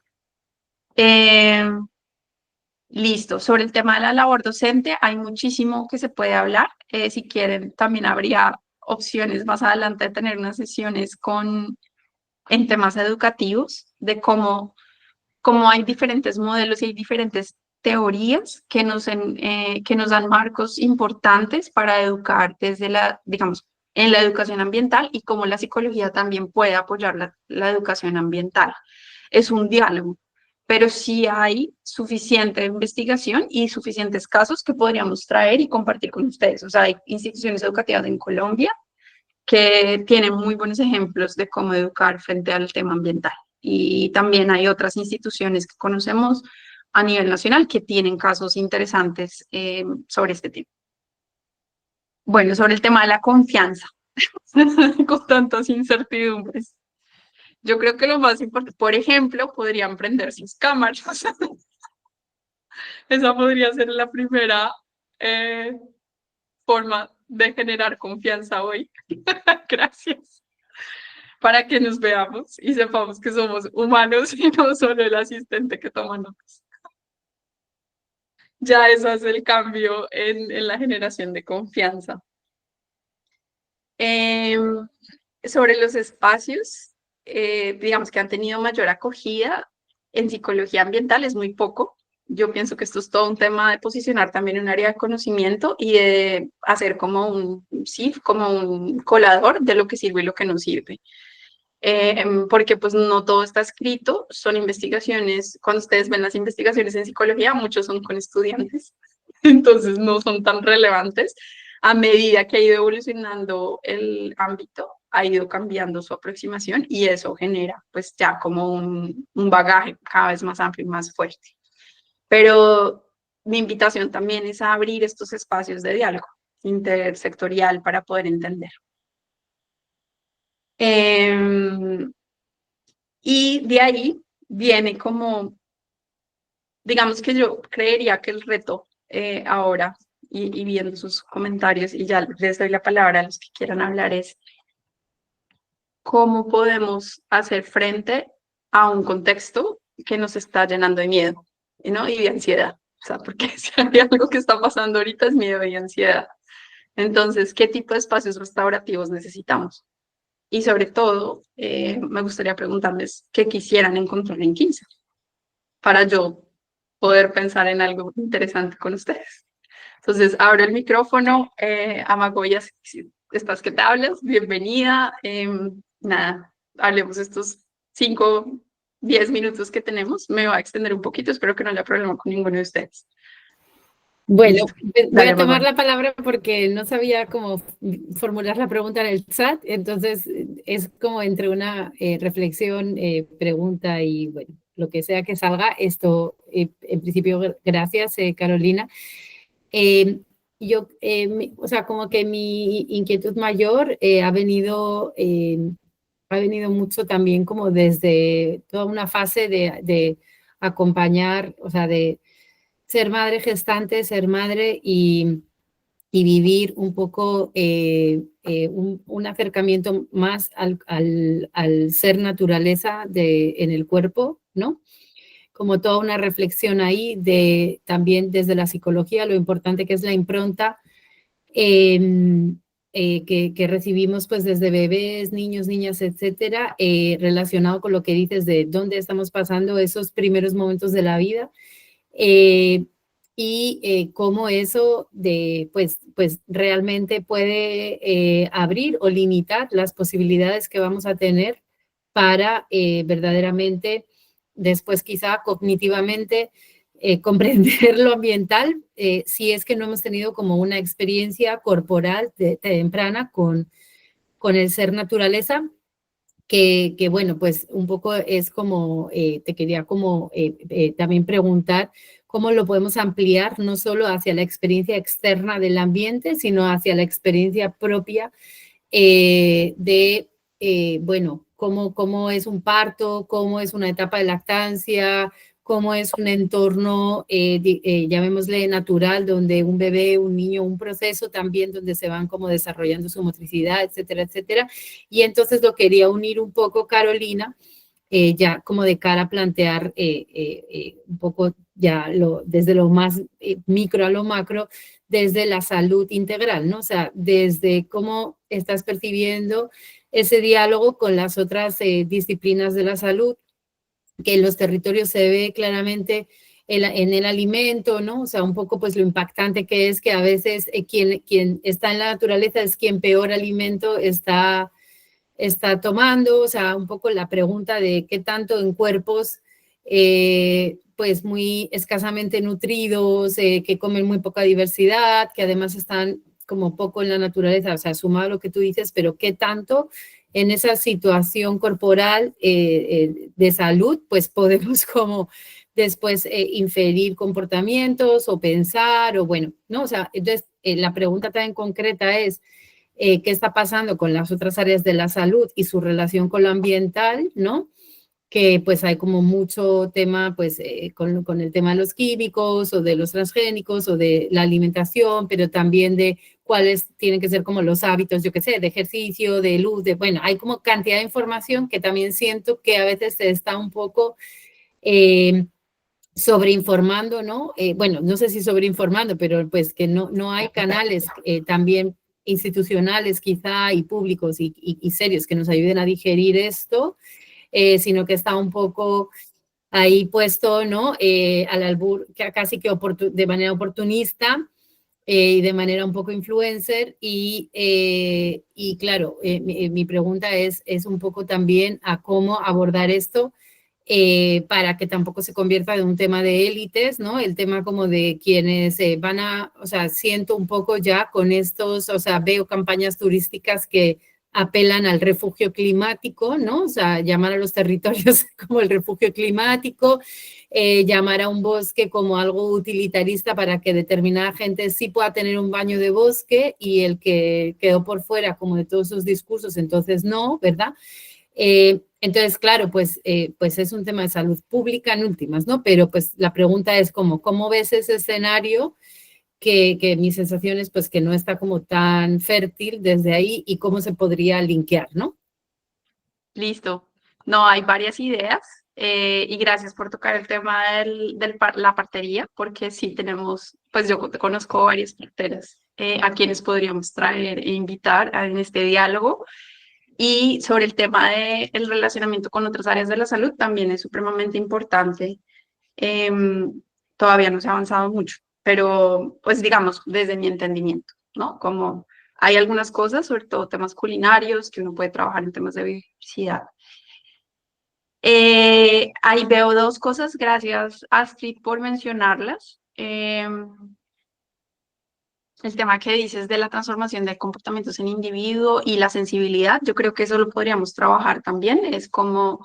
Listo. Sobre el tema de la labor docente, hay muchísimo que se puede hablar. Si quieren, también habría opciones más adelante de tener unas sesiones en temas educativos, de cómo hay diferentes modelos y hay diferentes teorías que que nos dan marcos importantes para educar desde digamos, en la educación ambiental y cómo la psicología también puede apoyar la educación ambiental. Es un diálogo, pero sí hay suficiente investigación y suficientes casos que podríamos traer y compartir con ustedes. O sea, hay instituciones educativas en Colombia que tienen muy buenos ejemplos de cómo educar frente al tema ambiental. Y también hay otras instituciones que conocemos a nivel nacional que tienen casos interesantes sobre este tema. Bueno, sobre el tema de la confianza, con tantas incertidumbres. Yo creo que lo más importante, por ejemplo, podrían prender sus cámaras. Esa podría ser la primera forma de generar confianza hoy. Gracias. Para que nos veamos y sepamos que somos humanos y no solo el asistente que toma notas. Ya eso hace el cambio en la generación de confianza. Sobre los espacios, digamos que han tenido mayor acogida en psicología ambiental, es muy poco. Yo pienso que esto es todo un tema de posicionar también un área de conocimiento y de hacer como como un colador de lo que sirve y lo que no sirve. Porque pues no todo está escrito, son investigaciones, cuando ustedes ven las investigaciones en psicología, muchos son con estudiantes, entonces no son tan relevantes. A medida que ha ido evolucionando el ámbito, ha ido cambiando su aproximación y eso genera pues ya como un bagaje cada vez más amplio y más fuerte. Pero mi invitación también es a abrir estos espacios de diálogo intersectorial para poder entender. Y de ahí viene como, digamos que yo creería que el reto ahora, y viendo sus comentarios, y ya les doy la palabra a los que quieran hablar, es cómo podemos hacer frente a un contexto que nos está llenando de miedo, ¿no? Y de ansiedad. O sea, porque si hay algo que está pasando ahorita es miedo y ansiedad. Entonces, ¿qué tipo de espacios restaurativos necesitamos? Y sobre todo, me gustaría preguntarles qué quisieran encontrar en Kinsa para yo poder pensar en algo interesante con ustedes. Entonces, abro el micrófono. Amagoya, si estás que te hablas, bienvenida. Nada, hablemos estos 5, 10 minutos que tenemos. Me va a extender un poquito, espero que no haya problema con ninguno de ustedes. Bueno, voy Dale, a tomar Amagoya. la palabra porque no sabía cómo formular la pregunta en el chat, entonces es como entre una reflexión, pregunta y bueno, lo que sea que salga. Esto, en principio, gracias, Carolina. O sea, como que mi inquietud mayor ha venido ha venido mucho también como desde toda una fase de acompañar, o sea, de ser madre gestante, ser madre y vivir un poco un acercamiento más al ser naturaleza en el cuerpo, ¿no? Como toda una reflexión ahí de también desde la psicología, lo importante que es la impronta que recibimos pues desde bebés, niños, niñas, etcétera, relacionado con lo que dices de dónde estamos pasando esos primeros momentos de la vida. Y cómo eso pues realmente puede abrir o limitar las posibilidades que vamos a tener para verdaderamente después quizá cognitivamente comprender lo ambiental si es que no hemos tenido como una experiencia corporal temprana con el ser naturaleza. Que bueno, pues un poco es como, te quería como también preguntar cómo lo podemos ampliar no solo hacia la experiencia externa del ambiente, sino hacia la experiencia propia bueno, cómo es un parto, cómo es una etapa de lactancia, cómo es un entorno, llamémosle natural, donde un bebé, un niño, un proceso también donde se van como desarrollando su motricidad, etcétera, etcétera. Y entonces lo quería unir un poco, Carolina, ya como de cara a plantear un poco ya desde lo más micro a lo macro, desde la salud integral, ¿no? O sea, desde cómo estás percibiendo ese diálogo con las otras disciplinas de la salud, que en los territorios se ve claramente en el alimento, ¿no? O sea, un poco pues lo impactante que es que a veces quien está en la naturaleza es quien peor alimento está tomando, o sea, un poco la pregunta de qué tanto en cuerpos pues muy escasamente nutridos, que comen muy poca diversidad, que además están como poco en la naturaleza, o sea, sumado a lo que tú dices, pero qué tanto en esa situación corporal de salud, pues podemos como después inferir comportamientos o pensar, o bueno, ¿no? O sea, entonces la pregunta tan concreta es, qué está pasando con las otras áreas de la salud y su relación con lo ambiental, ¿no? Que pues hay como mucho tema pues con el tema de los químicos o de los transgénicos o de la alimentación, pero también de cuáles tienen que ser como los hábitos, yo qué sé, de ejercicio, de luz, bueno, hay como cantidad de información que también siento que a veces se está un poco sobreinformando, ¿no? Bueno, no sé si sobreinformando, pero pues que no hay canales también institucionales quizá y públicos y serios que nos ayuden a digerir esto, sino que está un poco ahí puesto, ¿no? Al albur, casi que de manera oportunista y de manera un poco influencer y claro, mi pregunta es un poco también a cómo abordar esto para que tampoco se convierta en un tema de élites, ¿no? El tema como de quienes van o sea, siento un poco ya con estos, o sea, veo campañas turísticas que apelan al refugio climático, ¿no? O sea, llamar a los territorios como el refugio climático, llamar a un bosque como algo utilitarista para que determinada gente sí pueda tener un baño de bosque y el que quedó por fuera como de todos esos discursos, entonces no, ¿verdad? Entonces, claro, pues es un tema de salud pública en últimas, ¿no? Pero pues la pregunta es como, ¿cómo ves ese escenario? Que mi sensación es pues que no está como tan fértil desde ahí y cómo se podría linkear, ¿no? Listo. No, hay varias ideas y gracias por tocar el tema la partería, porque sí tenemos, pues yo conozco varias parteras a quienes podríamos traer e invitar en este diálogo. Y sobre el tema del relacionamiento con otras áreas de la salud también es supremamente importante. Todavía no se ha avanzado mucho, pero pues digamos, desde mi entendimiento, ¿no? Como hay algunas cosas, sobre todo temas culinarios, que uno puede trabajar en temas de biodiversidad. Ahí veo dos cosas, gracias Astrid por mencionarlas. El tema que dices de la transformación de comportamientos en individuo y la sensibilidad, yo creo que eso lo podríamos trabajar también, es cómo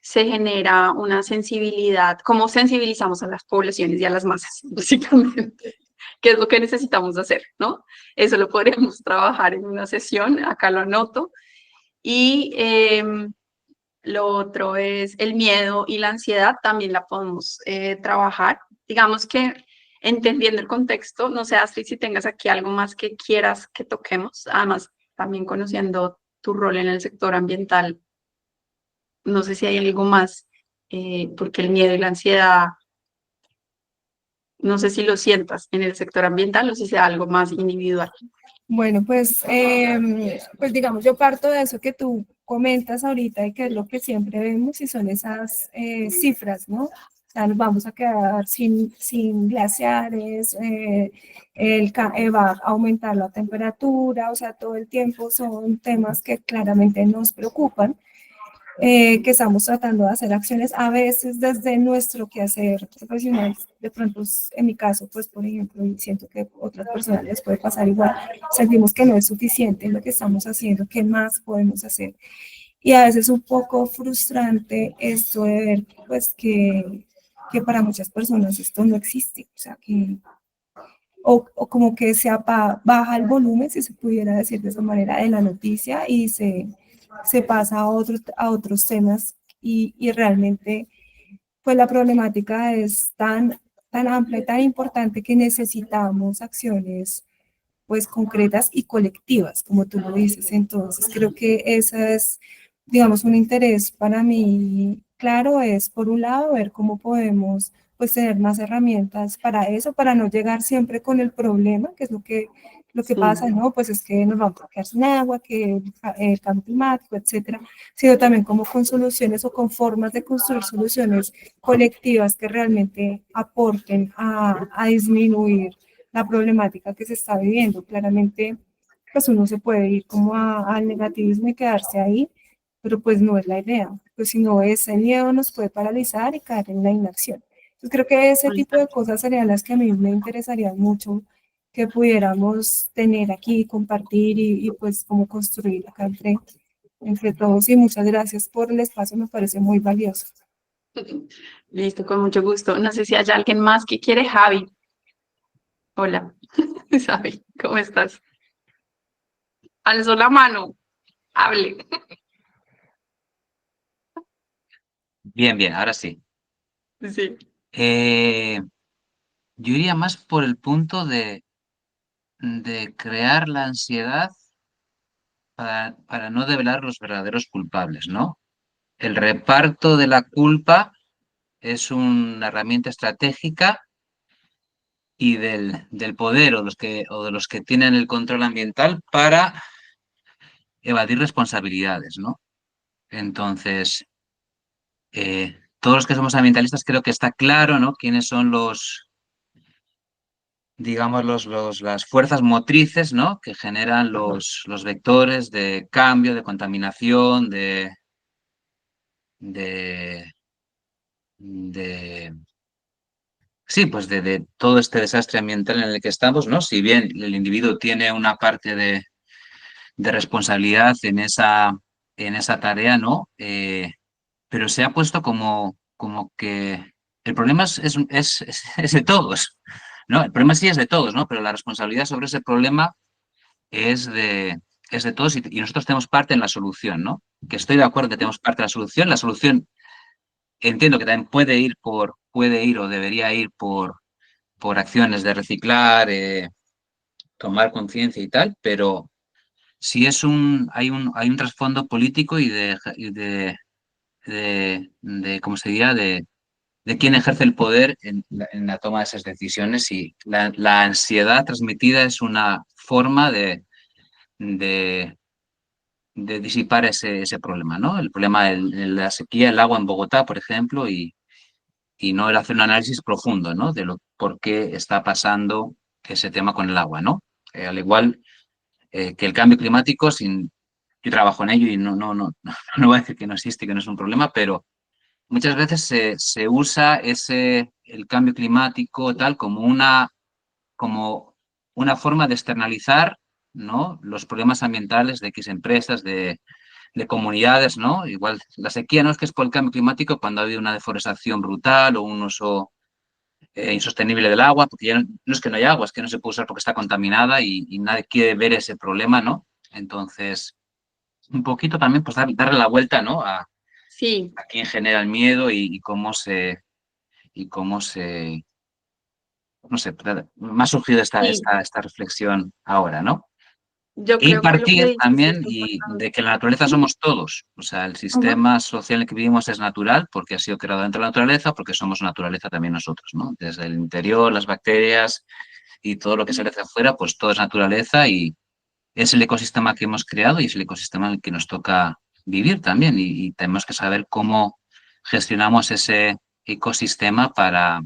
se genera una sensibilidad, cómo sensibilizamos a las poblaciones y a las masas, básicamente, que es lo que necesitamos hacer, ¿no? Eso lo podríamos trabajar en una sesión, acá lo anoto. Y lo otro es el miedo y la ansiedad, también la podemos trabajar. Digamos que entendiendo el contexto, no sé, Astrid, si tengas aquí algo más que quieras que toquemos, además también conociendo tu rol en el sector ambiental, no sé si hay algo más, porque el miedo y la ansiedad, no sé si lo sientas en el sector ambiental o si sea algo más individual. Bueno, pues digamos, yo parto de eso que tú comentas ahorita y que es lo que siempre vemos y son esas cifras, ¿no? O sea, nos vamos a quedar sin glaciares, va a aumentar la temperatura, o sea, todo el tiempo son temas que claramente nos preocupan, que estamos tratando de hacer acciones a veces desde nuestro quehacer profesional. De pronto, en mi caso, pues por ejemplo, y siento que a otras personas les puede pasar igual, sentimos que no es suficiente lo que estamos haciendo, ¿qué más podemos hacer? Y a veces un poco frustrante esto de ver pues que para muchas personas esto no existe, o sea, o como que baja el volumen, si se pudiera decir de esa manera, de la noticia y se pasa a otros temas y realmente pues la problemática es tan amplia y tan importante que necesitamos acciones pues concretas y colectivas, como tú lo dices. Entonces creo que ese es, digamos, un interés para mí, claro, es por un lado ver cómo podemos pues tener más herramientas para eso, para no llegar siempre con el problema, que es lo que Sí. pasa, ¿no? Pues es que nos vamos a quedar sin agua, que el cambio climático, etcétera, sino también como con soluciones o con formas de construir soluciones colectivas que realmente aporten a disminuir la problemática que se está viviendo. Claramente, pues uno se puede ir como al negativismo y quedarse ahí, pero pues no es la idea, pues si no, ese miedo nos puede paralizar y caer en la inacción. Entonces creo que ese tipo de cosas serían las que a mí me interesarían mucho que pudiéramos tener aquí, compartir y pues como construir acá entre todos. Y muchas gracias por el espacio, me parece muy valioso. Listo, con mucho gusto. No sé si hay alguien más que quiere. Javi. Hola, Javi, ¿cómo estás? Alzó la mano. Hable. Bien, bien, ahora sí. Sí. Yo iría más por el punto de crear la ansiedad para no develar los verdaderos culpables, ¿no? El reparto de la culpa es una herramienta estratégica y del poder o de los que tienen el control ambiental para evadir responsabilidades, ¿no? Entonces, todos los que somos ambientalistas creo que está claro, ¿no? Quiénes son digamos, las fuerzas motrices, ¿no? Que generan los vectores de cambio, de contaminación, de, de sí, pues de todo este desastre ambiental en el que estamos, ¿no? Si bien el individuo tiene una parte de responsabilidad en esa tarea, ¿no? Pero se ha puesto como que el problema es de todos, ¿no? El problema sí es de todos, ¿no? Pero la responsabilidad sobre ese problema es es de todos y nosotros tenemos parte en la solución, ¿no? Que estoy de acuerdo que tenemos parte en la solución. La solución entiendo que también puede ir o debería ir por acciones de reciclar, tomar conciencia y tal, pero si hay un trasfondo político ¿cómo se diría? De quién ejerce el poder en la toma de esas decisiones y la ansiedad transmitida es una forma de, de disipar ese problema, ¿no? El problema de la sequía, el agua en Bogotá, por ejemplo, y no el hacer un análisis profundo, ¿no? De por qué está pasando ese tema con el agua, ¿no? Al igual que el cambio climático, yo trabajo en ello y no voy a decir que no existe, que no es un problema, pero muchas veces se usa el cambio climático tal como una forma de externalizar, ¿no? Los problemas ambientales de X empresas, de comunidades, ¿no? Igual la sequía no es que es por el cambio climático cuando ha habido una deforestación brutal o un uso insostenible del agua, porque ya no es que no haya agua, es que no se puede usar porque está contaminada y nadie quiere ver ese problema, ¿no? Entonces, un poquito también pues darle la vuelta, ¿no? A Sí, quién genera el miedo y cómo se, no sé, me ha surgido sí, esta reflexión ahora, ¿no? yo Y creo que lo que partir dices es también importante. de que la naturaleza somos todos. O sea, el Ujú. sistema social en el que vivimos es natural porque ha sido creado dentro de la naturaleza, porque somos naturaleza también nosotros, ¿no? Desde el interior, las bacterias y todo lo que sale hacia afuera, pues todo es naturaleza y es el ecosistema que hemos creado y es el ecosistema en el que nos toca vivir también. Y tenemos que saber cómo gestionamos ese ecosistema para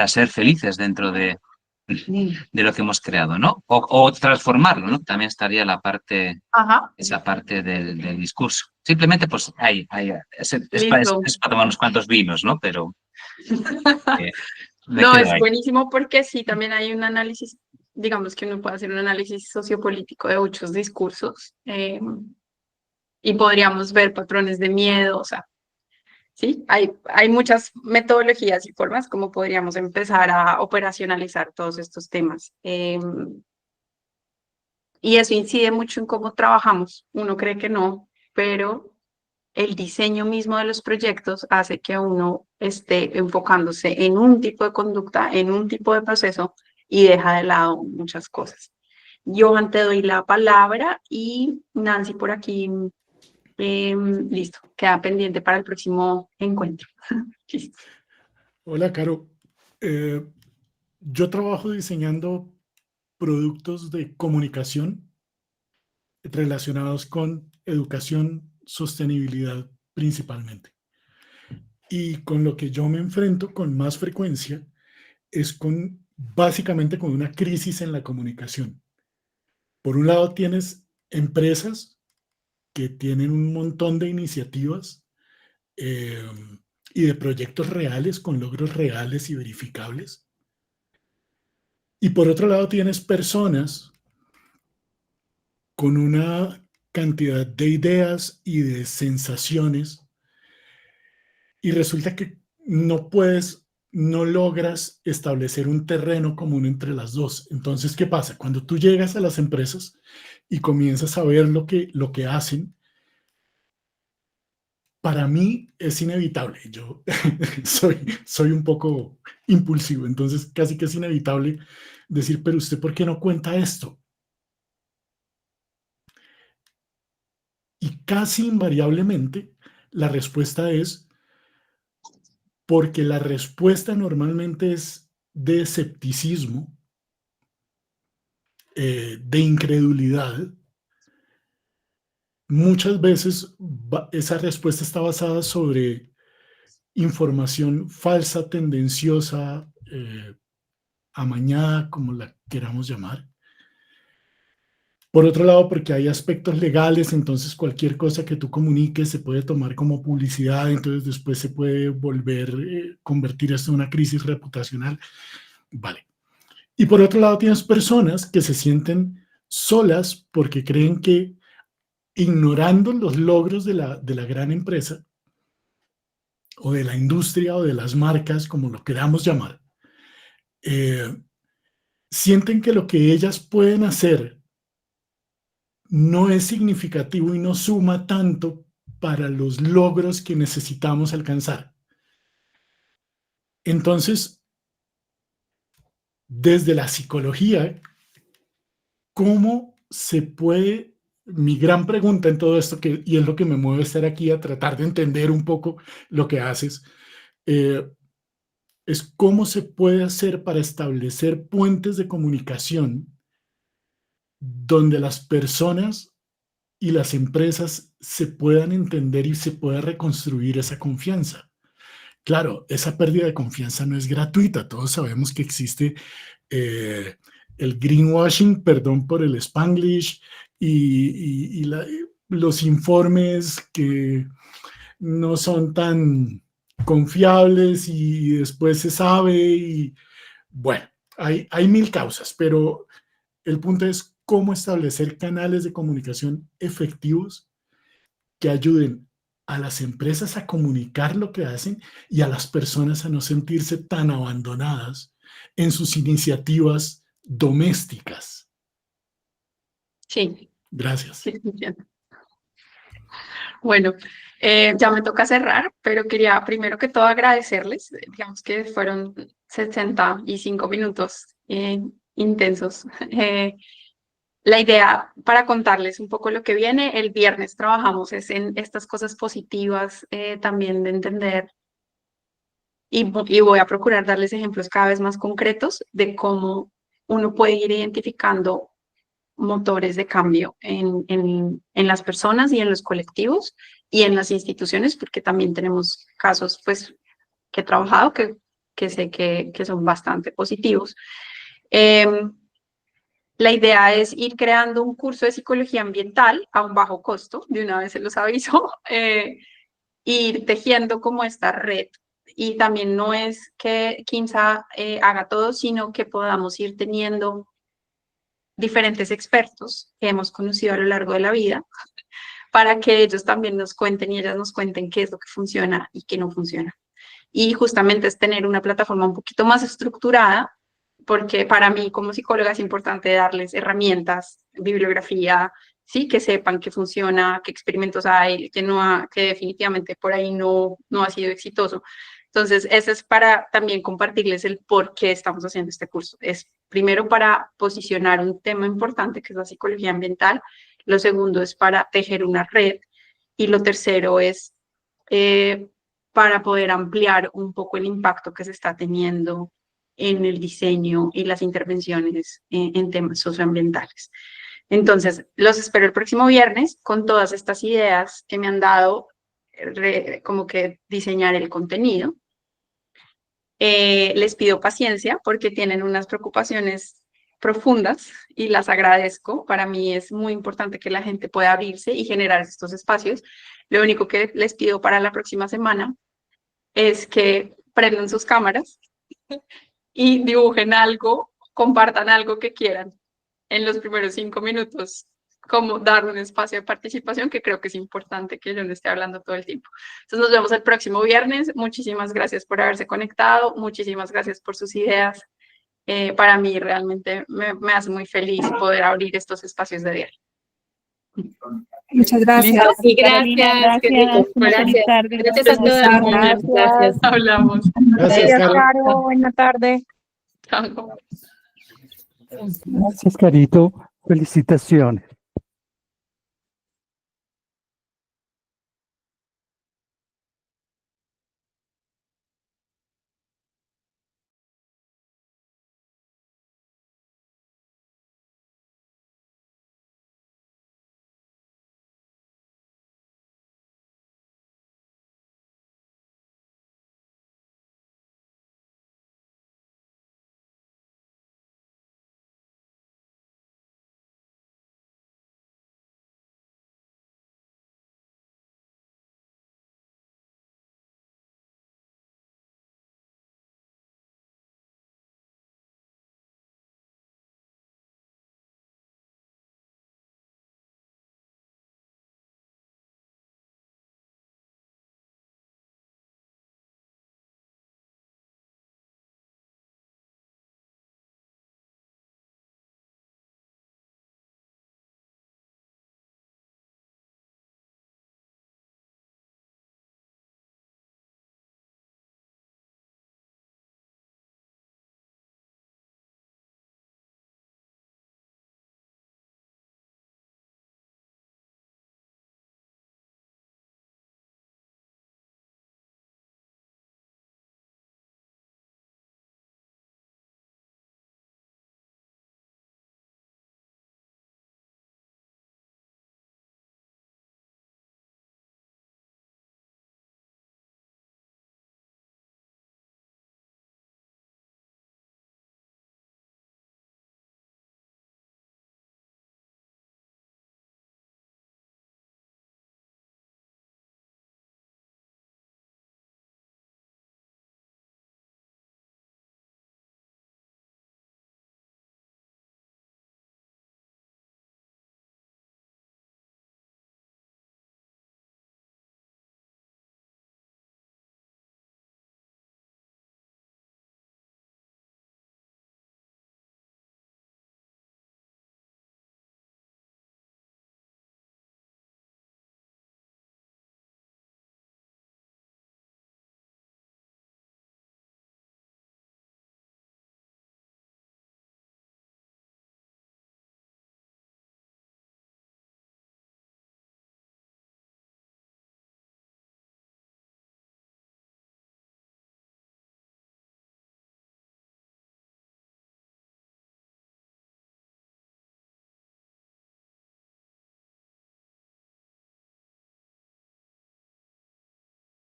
ser felices dentro de lo que hemos creado, ¿no? O transformarlo, ¿no? También estaría Ajá, esa parte del discurso. Simplemente, pues, listo. es para tomar unos cuantos vinos, ¿no? Pero eh, me No, quedo es ahí. buenísimo porque sí, también hay un análisis, digamos que uno puede hacer un análisis sociopolítico de muchos discursos y podríamos ver patrones de miedo, o sea, sí, hay muchas metodologías y formas como podríamos empezar a operacionalizar todos estos temas. Y eso incide mucho en cómo trabajamos. Uno cree que no, pero el diseño mismo de los proyectos hace que uno esté enfocándose en un tipo de conducta, en un tipo de proceso y deja de lado muchas cosas. Johan, te doy la palabra y Nancy por aquí, listo, queda pendiente para el próximo encuentro. Listo. Hola, Caro. Eh, yo trabajo diseñando productos de comunicación relacionados con educación, sostenibilidad principalmente. Y con lo que yo me enfrento con más frecuencia es básicamente con una crisis en la comunicación. Por un lado tienes empresas que tienen un montón de iniciativas eh, y de proyectos reales con logros reales y verificables. Y por otro lado tienes personas con una cantidad de ideas y de sensaciones y resulta que no logras establecer un terreno común entre las dos. Entonces, ¿qué pasa? Cuando tú llegas a las empresas y comienzas a ver lo que hacen, para mí es inevitable. Yo soy un poco impulsivo, entonces casi que es inevitable decir, pero usted, ¿por qué no cuenta esto? Y casi invariablemente la respuesta es porque la respuesta normalmente es de escepticismo, de incredulidad. Muchas veces esa respuesta está basada sobre información falsa, tendenciosa, amañada, como la queramos llamar. Por otro lado, porque hay aspectos legales, entonces cualquier cosa que tú comuniques se puede tomar como publicidad, entonces después se puede convertir esto en una crisis reputacional. Vale. Y por otro lado, tienes personas que se sienten solas porque creen que ignorando los logros de la gran empresa o de la industria o de las marcas, como lo queramos llamar, eh, sienten que lo que ellas pueden hacer no es significativo y no suma tanto para los logros que necesitamos alcanzar. Entonces, desde la psicología, ¿cómo se puede, mi gran pregunta en todo esto, y es lo que me mueve a estar aquí a tratar de entender un poco lo que haces, es cómo se puede hacer para establecer puentes de comunicación donde las personas y las empresas se puedan entender y se pueda reconstruir esa confianza. Claro, esa pérdida de confianza no es gratuita. Todos sabemos que existe el greenwashing, perdón por el Spanglish, los informes que no son tan confiables y después se sabe y bueno, hay mil causas, pero el punto es cómo establecer canales de comunicación efectivos que ayuden a las empresas a comunicar lo que hacen y a las personas a no sentirse tan abandonadas en sus iniciativas domésticas. Sí, Gracias. Sí, entiendo. Bueno, ya me toca cerrar, pero quería primero que todo agradecerles. Digamos que fueron 65 minutos intensos. La idea para contarles un poco lo que viene, el viernes trabajamos es en estas cosas positivas, también de entender, y voy a procurar darles ejemplos cada vez más concretos de cómo uno puede ir identificando motores de cambio en las personas y en los colectivos y en las instituciones, porque también tenemos casos pues, que he trabajado que sé que son bastante positivos. La idea es ir creando un curso de psicología ambiental a un bajo costo, de una vez se los aviso, ir tejiendo como esta red. Y también no es que Quimsa haga todo, sino que podamos ir teniendo diferentes expertos que hemos conocido a lo largo de la vida para que ellos también nos cuenten y ellas nos cuenten qué es lo que funciona y qué no funciona. Y justamente es tener una plataforma un poquito más estructurada, porque para mí como psicóloga es importante darles herramientas, bibliografía, sí, que sepan qué funciona, qué experimentos hay, que definitivamente por ahí no ha sido exitoso. Entonces, eso es para también compartirles el por qué estamos haciendo este curso. Es primero para posicionar un tema importante que es la psicología ambiental, lo segundo es para tejer una red y lo tercero es para poder ampliar un poco el impacto que se está teniendo en el diseño y las intervenciones en temas socioambientales. Entonces, los espero el próximo viernes con todas estas ideas que me han dado como que diseñar el contenido. Les pido paciencia porque tienen unas preocupaciones profundas y las agradezco. Para mí es muy importante que la gente pueda abrirse y generar estos espacios. Lo único que les pido para la próxima semana es que prendan sus cámaras y dibujen algo, compartan algo que quieran en los primeros 5 minutos, como dar un espacio de participación, que creo que es importante que yo no esté hablando todo el tiempo. Entonces nos vemos el próximo viernes. Muchísimas gracias por haberse conectado, muchísimas gracias por sus ideas. Para mí realmente me hace muy feliz poder abrir estos espacios de diálogo. Muchas gracias. ¿Listo? Y Carolina, gracias, qué rico. gracias. Feliz Gracias. tarde. Gracias a todas. Gracias. Gracias. Hablamos. Gracias, Caro. Caro. Buena tarde. Chao. Gracias, Carito. Felicitaciones.